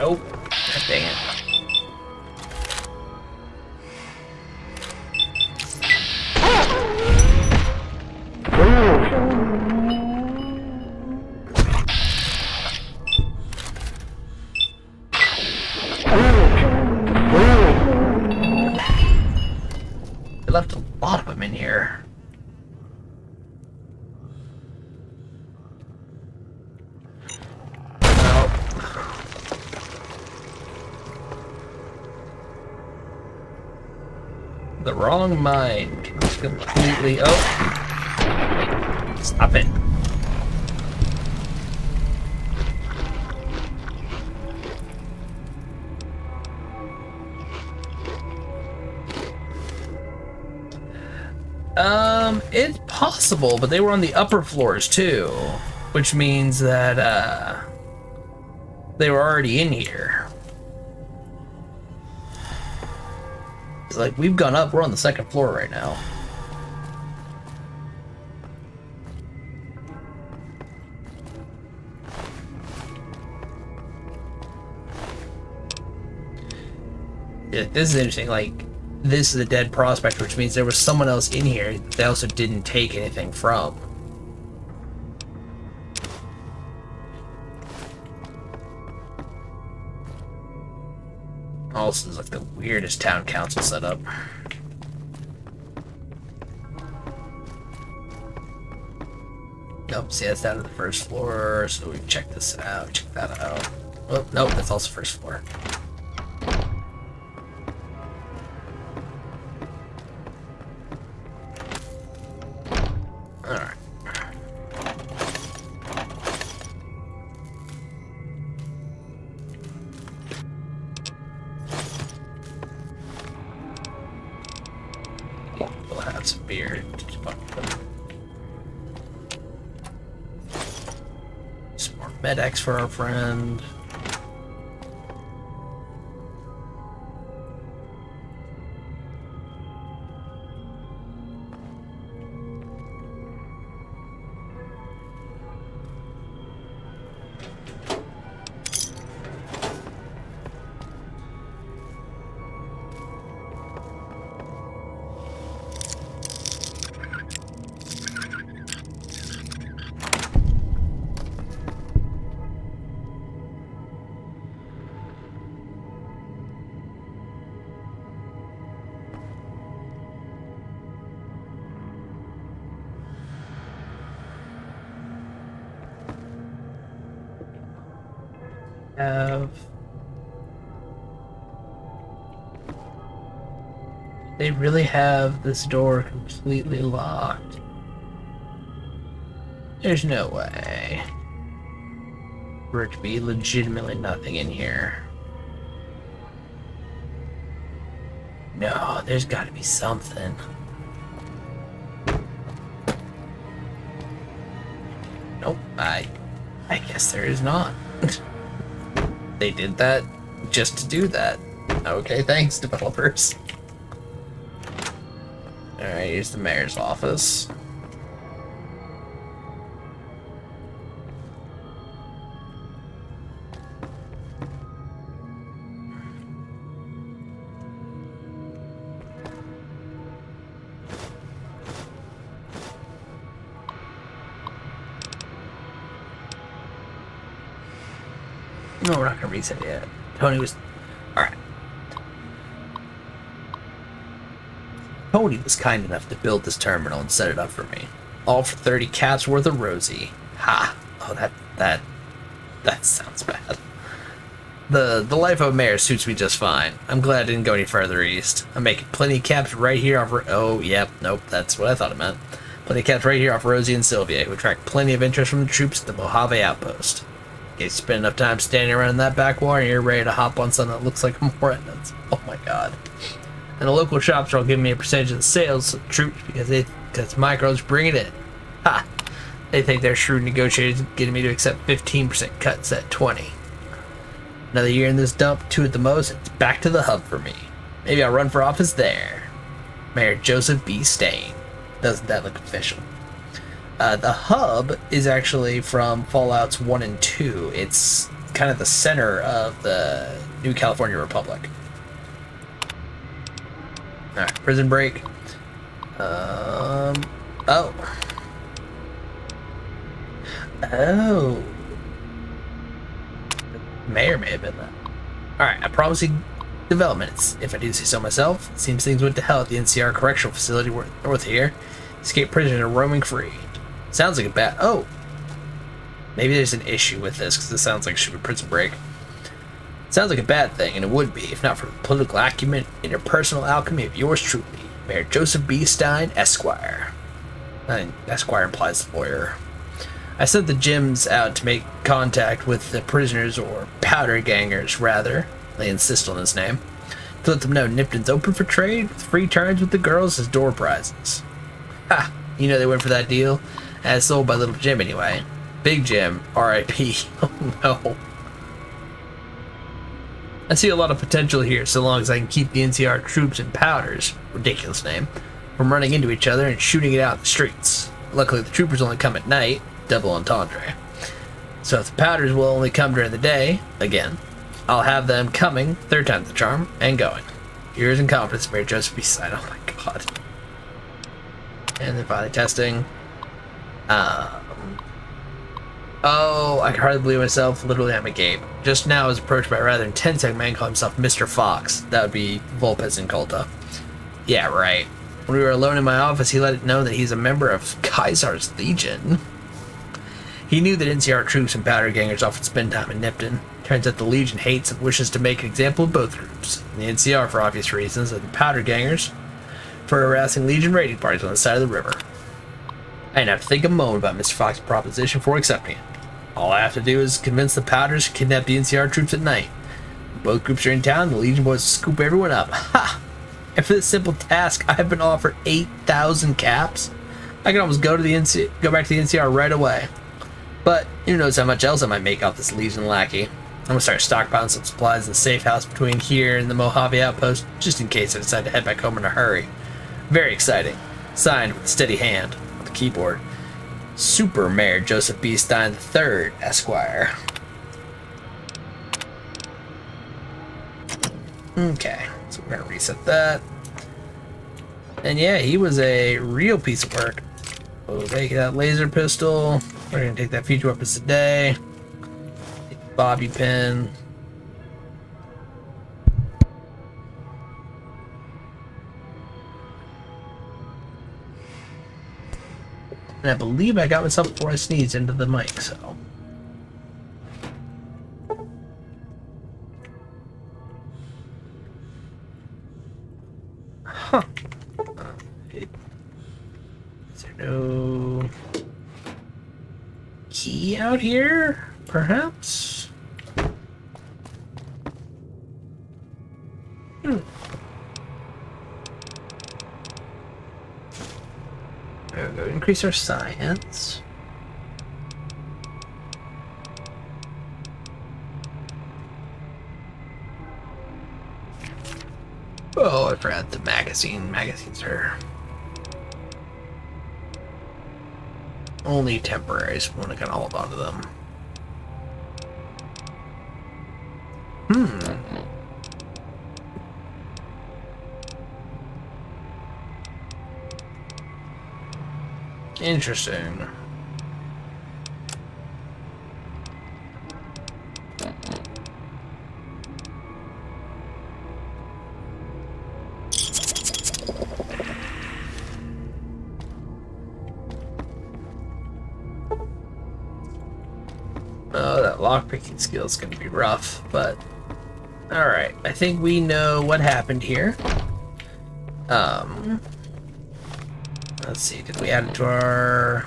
Nope. God dang it. They left a lot of them in here. The wrong mind completely. Oh, stop it. It's possible, but they were on the upper floors too, which means that they were already in here. Like, we've gone up, we're on the second floor right now. Yeah, this is interesting, like, this is a dead prospect, which means there was someone else in here that they also didn't take anything from. Also, is like the weirdest town council setup. Nope, see, that's down to the first floor, so we check this out, check that out. Oh, nope, that's also first floor. Alright. We'll have some beer. Some more med-X for our friend. They really have this door completely locked. There's no way for it to be legitimately nothing in here. No, there's got to be something. Nope, I guess there is not. They did that just to do that. Okay, thanks, developers. Alright, here's the mayor's office. No, we're not gonna reset yet. Tony was... Alright. Tony was kind enough to build this terminal and set it up for me. All for 30 caps worth of Rosie. Ha! Oh, that sounds bad. The life of a mayor suits me just fine. I'm glad I didn't go any further east. I'm making plenty of caps right here off... Oh, yep, nope, that's what I thought it meant. Plenty of caps right here off Rosie and Sylvia, who attract plenty of interest from the troops at the Mojave outpost. You spend enough time standing around in that backwater and you're ready to hop on something that looks like a Morenas. Oh my god. And the local shops are all giving me a percentage of the sales to the troops because my girls bring it in. Ha! They think they're shrewd negotiators getting me to accept 15% cuts at 20. Another year in this dump, 2 at the most, it's back to the hub for me. Maybe I'll run for office there. Mayor Joseph B. Stain. Doesn't that look official? The hub is actually from Fallouts 1 and 2. It's kind of the center of the New California Republic. Alright, prison break. Oh. Oh. May or may have been that. Alright, a promising developments, if I do say so myself. It seems things went to hell at the NCR correctional facility north here. Escaped prisoners are roaming free. Sounds like a bad... Oh! Maybe there's an issue with this, because this sounds like a stupid prison break. Sounds like a bad thing, and it would be, if not for the political acumen, interpersonal alchemy of yours truly, Mayor Joseph B. Stein, Esquire. I think Esquire implies lawyer. I sent the Jims out to make contact with the prisoners, or powder gangers, rather. They insist on his name. To let them know Nipton's open for trade, with free turns with the girls as door prizes. Ha! You know they went for that deal? As sold by Little Jim, anyway. Big Jim, R.I.P. Oh no. I see a lot of potential here, so long as I can keep the NCR troops and powders, ridiculous name, from running into each other and shooting it out in the streets. Luckily, the troopers only come at night, double entendre. So if the powders will only come during the day, again, I'll have them coming, third time's the charm, and going. Yours in confidence, Mayor Joseph B. Stein. Oh my god. And then finally testing. Oh, I can hardly believe myself. Literally, I'm agape. Just now I was approached by a rather intense young man calling himself Mr. Fox. That would be Volpez and Colta. Yeah, right. When we were alone in my office, he let it know that he's a member of Kaisar's Legion. He knew that NCR troops and powder gangers often spend time in Nipton. Turns out the Legion hates and wishes to make an example of both groups. And the NCR for obvious reasons, and the powder gangers for harassing Legion raiding parties on the side of the river. I didn't have to think a moment about Mr. Fox's proposition before accepting it. All I have to do is convince the powders to kidnap the NCR troops at night. When both groups are in town, the Legion boys scoop everyone up. Ha! And for this simple task, I have been offered 8,000 caps. I can almost go back to the NCR right away. But who knows how much else I might make off this Legion lackey. I'm gonna start stockpiling some supplies in the safe house between here and the Mojave outpost, just in case I decide to head back home in a hurry. Very exciting. Signed with a steady hand on the keyboard. Super Mayor Joseph B. Stein III, Esquire. Okay, so we're gonna reset that. And yeah, he was a real piece of work. We'll take that laser pistol. We're gonna take that future weapons today. Take the bobby pin. And I believe I got myself before I sneezed into the mic, so. Huh. Is there no key out here, perhaps? There we go. Increase our science. Oh, I forgot the magazine. Magazines are only temporary, so I'm gonna hold on to them. Interesting. Oh, that lockpicking skill is going to be rough, but alright. I think we know what happened here. Let's see, did we add it to our...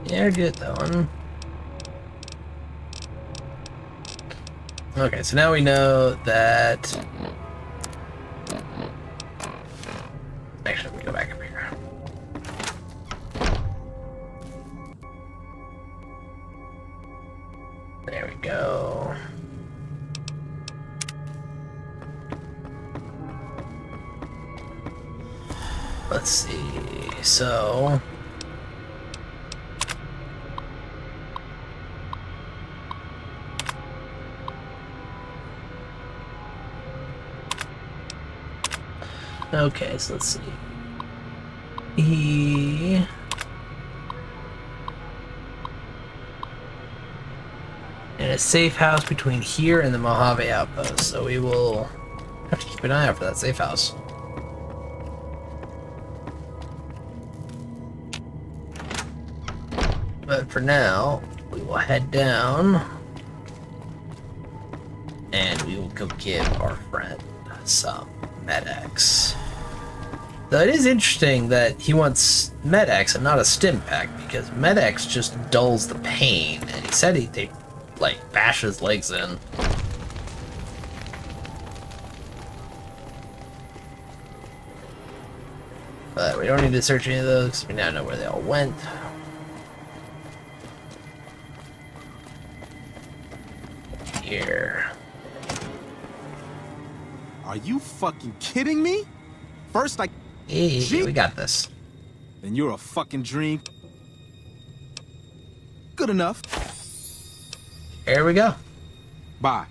Yeah, I did that one. Okay, so now we know that... Actually, let me go back up here. There we go. Let's see, so... Okay, so let's see. He... in a safe house between here and the Mojave outpost, so we will have to keep an eye out for that safe house. But for now, we will head down and we will go give our friend some Med-X. Though it is interesting that he wants Med-X and not a stim pack, because Med-X just dulls the pain, and he said they like bash his legs in. But we don't need to search any of those, 'cause we now know where they all went. Here. Are you fucking kidding me? First I... Hey, we got this. Then you're a fucking dream. Good enough. Here we go. Bye.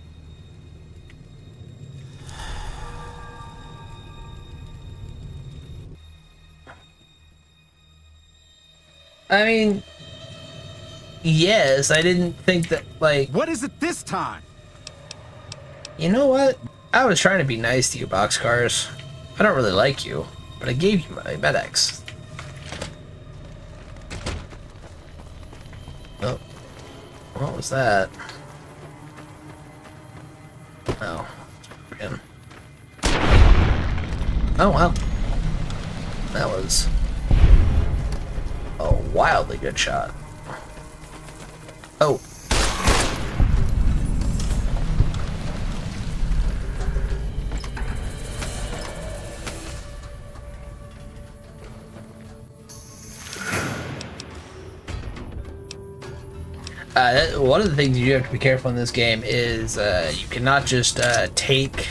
I mean, yes, I didn't think that, like... What is it this time? You know what? I was trying to be nice to you, boxcars. I don't really like you, but I gave you my Med-X. Oh. What was that? Oh. Freaking. Oh, wow. That was a wildly good shot. Oh. One of the things you have to be careful in this game is you cannot just take...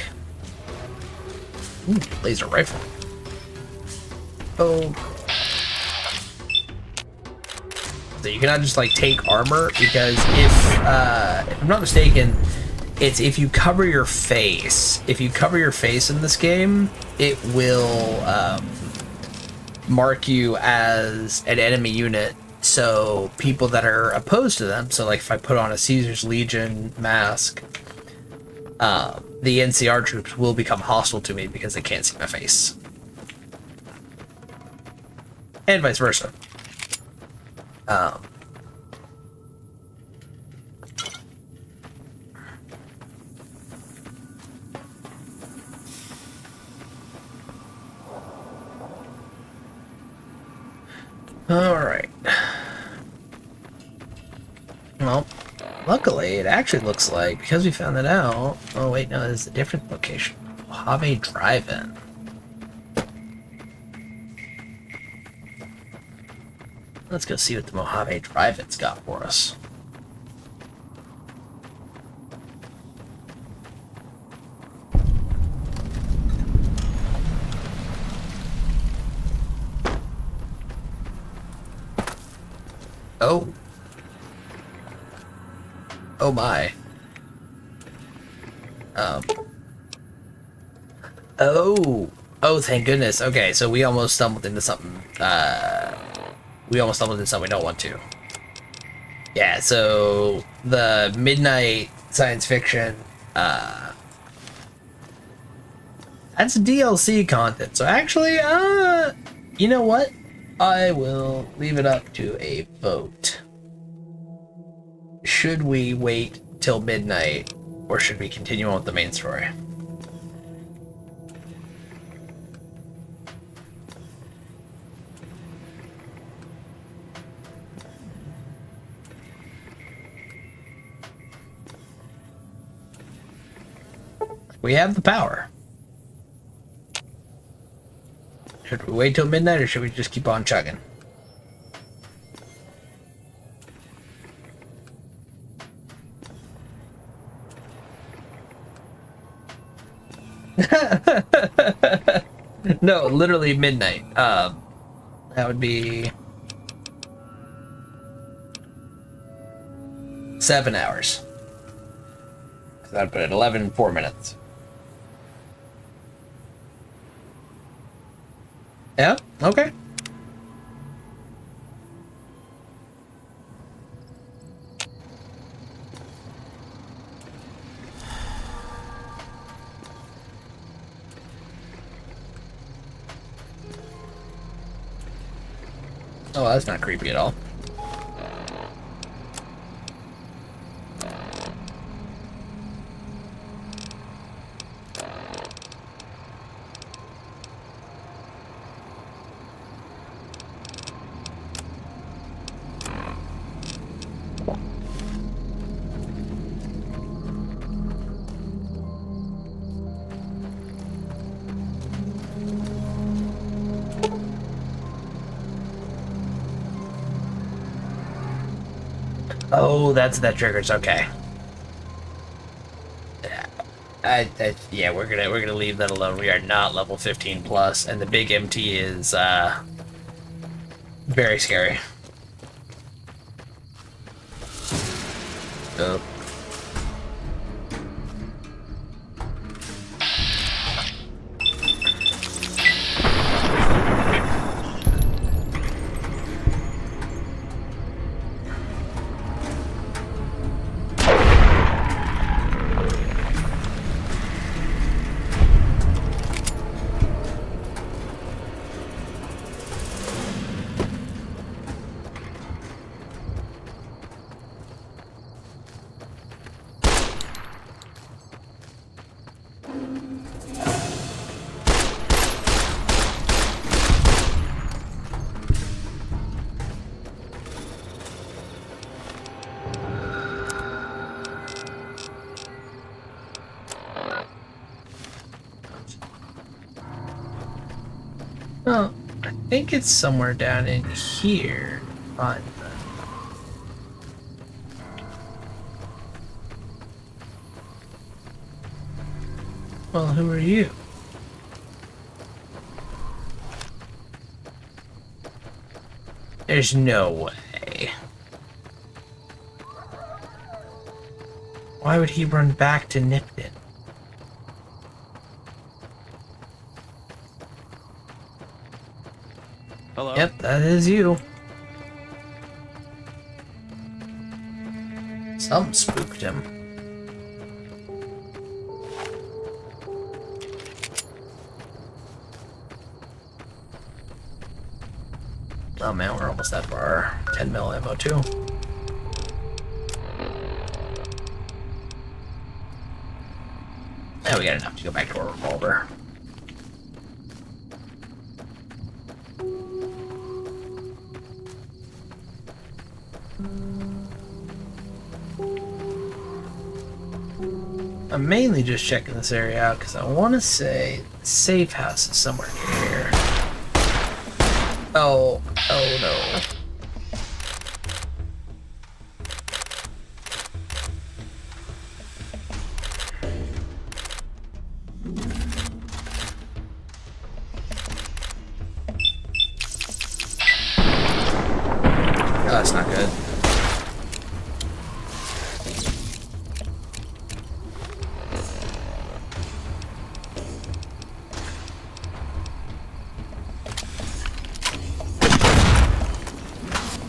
Ooh, laser rifle. Oh. So you cannot just like take armor, because if I'm not mistaken, it's if you cover your face. If you cover your face in this game, it will mark you as an enemy unit. So people that are opposed to them, so like if I put on a Caesar's Legion mask, the NCR troops will become hostile to me because they can't see my face. And vice versa. Alright. Well, luckily, it actually looks like, because we found that out... Oh, wait, no, this is a different location. Mojave Drive-In. Let's go see what the Mojave Drive-In's got for us. Oh. Oh my. Oh. Oh, thank goodness. Okay, so we almost stumbled into something. We almost stumbled into something we don't want to. Yeah, so the midnight science fiction, that's DLC content. So actually, you know what? I will leave it up to a vote. Should we wait till midnight, or should we continue on with the main story? We have the power. Should we wait till midnight, or should we just keep on chugging? No, literally midnight. That would be 7 hours. So that'd put it 11 4 minutes. Yeah, okay. Oh, that's not creepy at all. Oh, that triggers. Okay. Yeah, we're gonna leave that alone. We are not level 15 plus, and the big MT is very scary. Oh. Oh, I think it's somewhere down in here. Fine. Well, who are you? There's no way. Why would he run back to Nipton? Hello? Yep, that is you. Something spooked him. Oh man, we're almost at our 10 mil ammo too. Now we got enough to go back to our revolver. I'm mainly just checking this area out because I want to say the safe house is somewhere near here. Oh no. Oh, that's not good.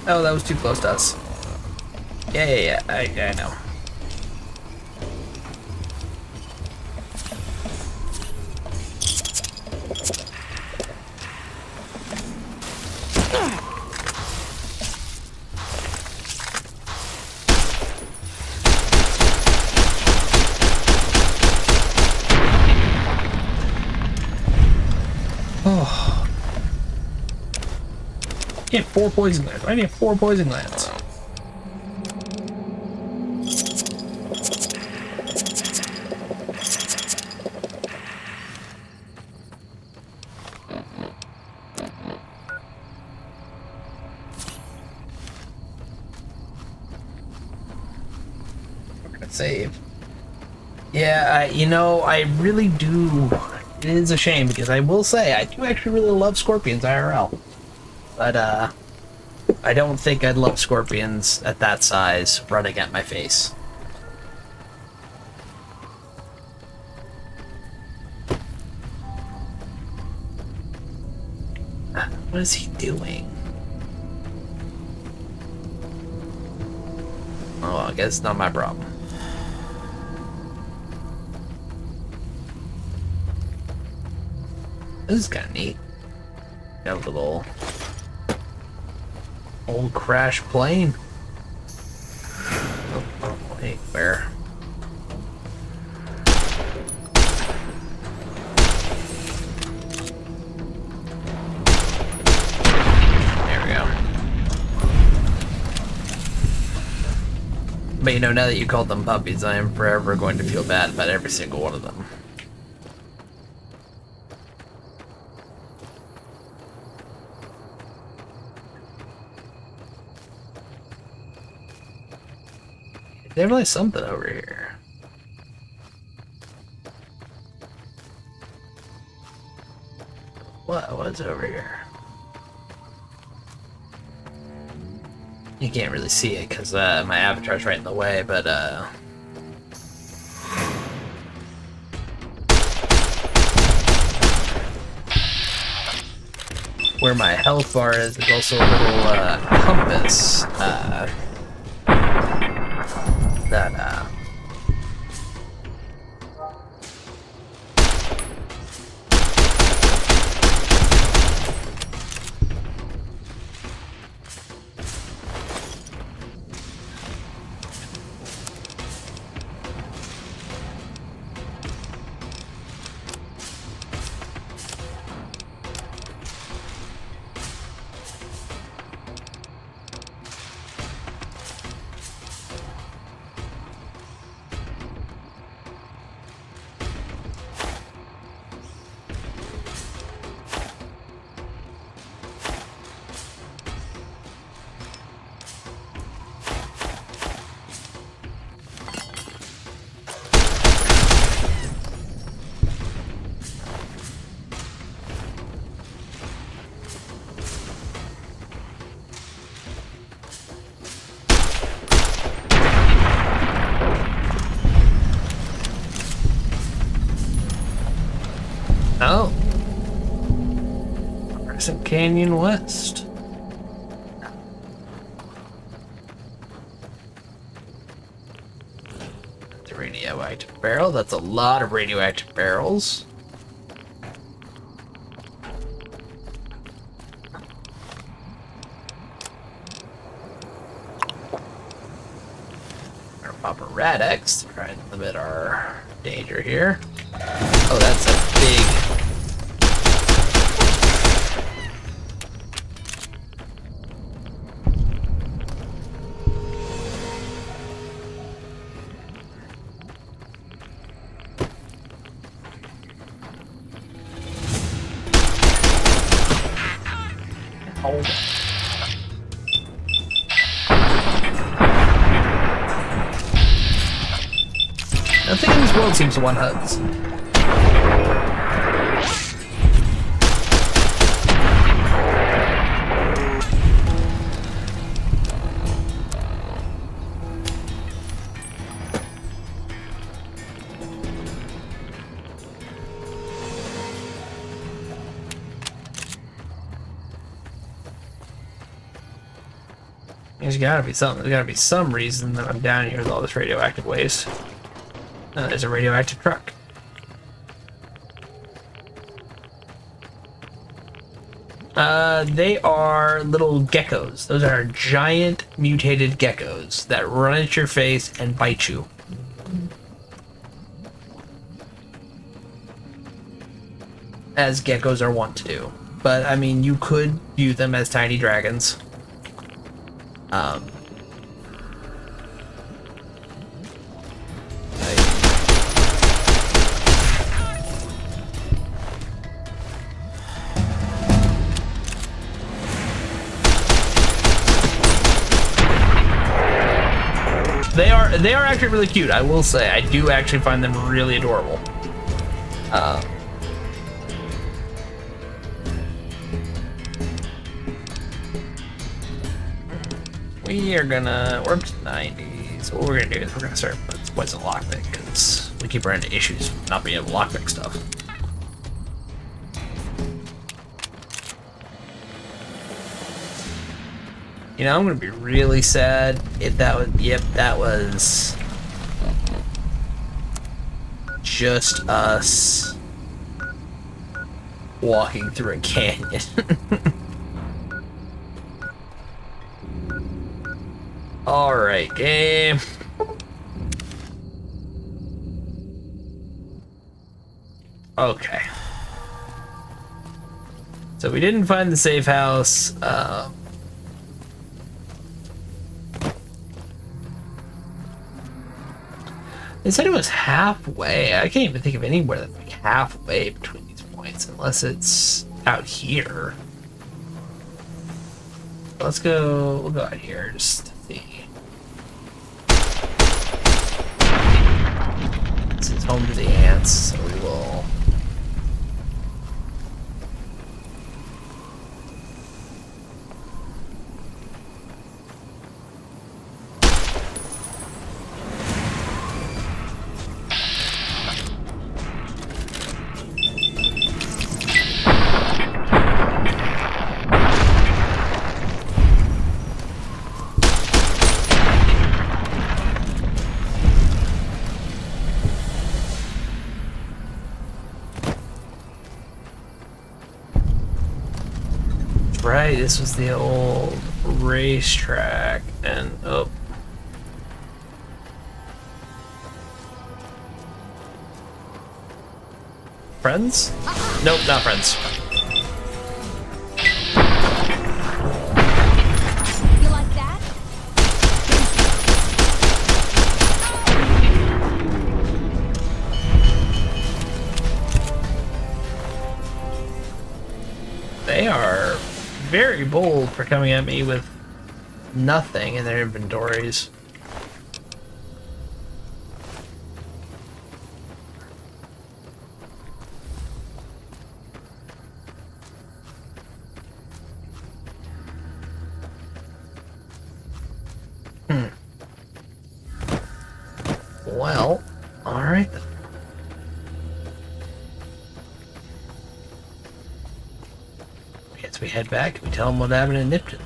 Oh, that was too close to us. Yeah, I know. Oh. Yeah, 4 poison glands. Why do you have 4 poison glands? We're gonna save. Yeah, you know, I really do. It is a shame because I will say I do actually really love scorpions IRL. But, I don't think I'd love scorpions at that size running at my face. What is he doing? Oh, I guess it's not my problem. This is kind of neat. Got a little old crash plane. Oh, wait, where? There we go. But you know, now that you called them puppies, I am forever going to feel bad about every single one of them. There's definitely something over here. What's over here? You can't really see it because my avatar's right in the way, but where my health bar is also a little compass that oh, Crescent Canyon West. The radioactive barrel. That's a lot of radioactive barrels. Our Papa Radix to try and limit our danger here. Oh, that's a big. Hold on. Nothing in this world seems to want hugs. There's gotta be something. There's gotta be some reason that I'm down here with all this radioactive waste. There's a radioactive truck. They are little geckos. Those are giant mutated geckos that run at your face and bite you. As geckos are wont to do. But, I mean, you could view them as tiny dragons. They are actually really cute, I will say. I do actually find them really adorable. We're up to 90. So what we're gonna do is we're gonna start with what's a lockpick, because we keep running into issues with not being able to lockpick stuff. You know, I'm gonna be really sad if that was, yep, that was just us walking through a canyon. Alright, game. Okay. So we didn't find the safe house. They said it was halfway. I can't even think of anywhere that's like halfway between these points, unless it's out here. Let's go. We'll go out here just to see. This is home to the ants, so we will. Right, this was the old racetrack, and oh. Friends? Nope, not friends. You like that? They are very bold for coming at me with nothing in their inventories. Well, alright then. Guess we head back and we tell them what happened in Nipton.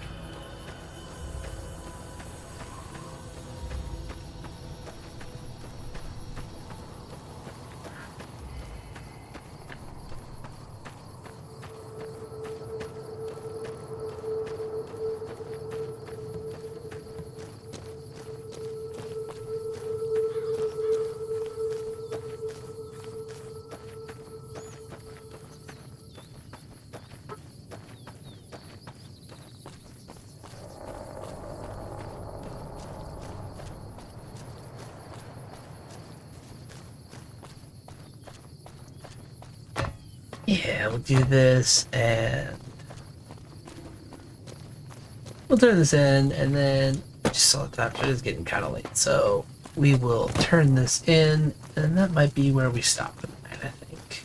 Yeah, we'll do this and we'll turn this in, and then just saw that after it's getting kind of late, so we will turn this in, and that might be where we stop for the night, I think.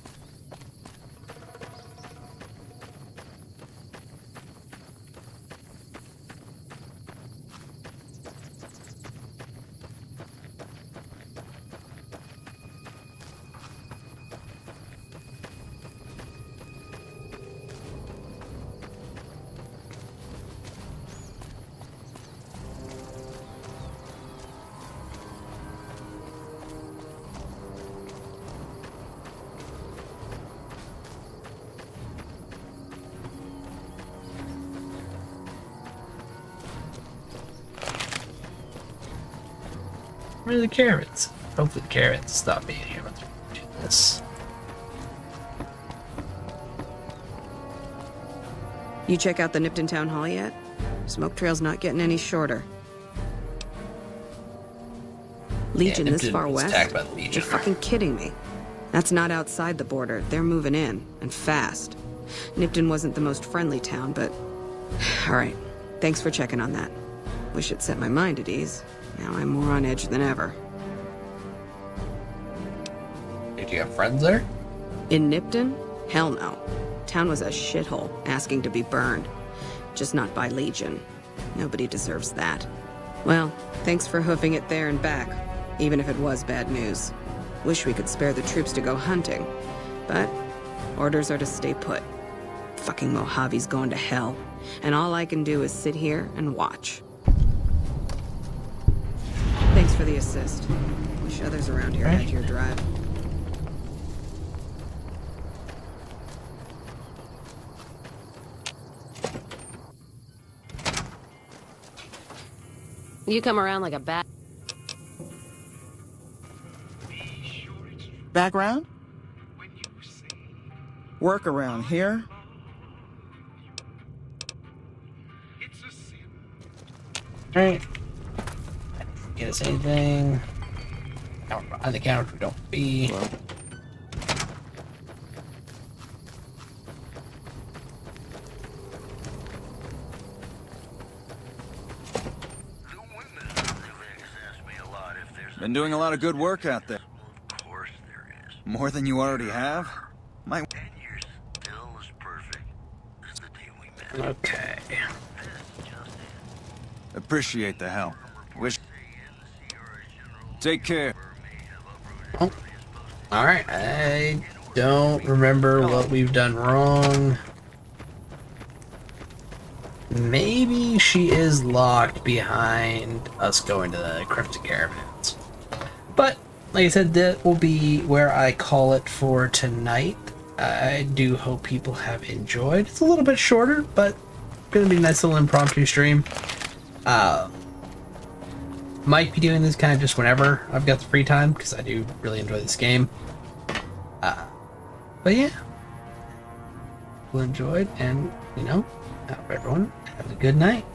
Where are the carrots? Hopefully the carrots stop being here once we do this. You check out the Nipton Town Hall yet? Smoke trail's not getting any shorter. Legion Yeah, this far was west? attacked by the Legion. You're fucking kidding me. That's not outside the border. They're moving in, and fast. Nipton wasn't the most friendly town, but... Alright, thanks for checking on that. Wish it set my mind at ease. Now I'm more on edge than ever. Did you have friends there? In Nipton? Hell no. Town was a shithole, asking to be burned. Just not by Legion. Nobody deserves that. Well, thanks for hoofing it there and back, even if it was bad news. Wish we could spare the troops to go hunting, but orders are to stay put. Fucking Mojave's going to hell, and all I can do is sit here and watch. Thanks for the assist. Wish others around here had your drive. You come around like a bat. Background? Work around here? Alright. Get us anything. Counter behind the counter, don't be. Been doing a lot of good work out there. Of course there is. More than you already have? My 10 years still as perfect as the day we met. Okay. appreciate the help. Wish. Take care. Oh. Alright, I don't remember what we've done wrong. Maybe she is locked behind us going to the cryptic caravans. But, like I said, that will be where I call it for tonight. I do hope people have enjoyed. It's a little bit shorter, but gonna be a nice little impromptu stream. Might be doing this kind of just whenever I've got the free time, because I do really enjoy this game. But yeah, well enjoyed, and you know, I hope everyone has a good night.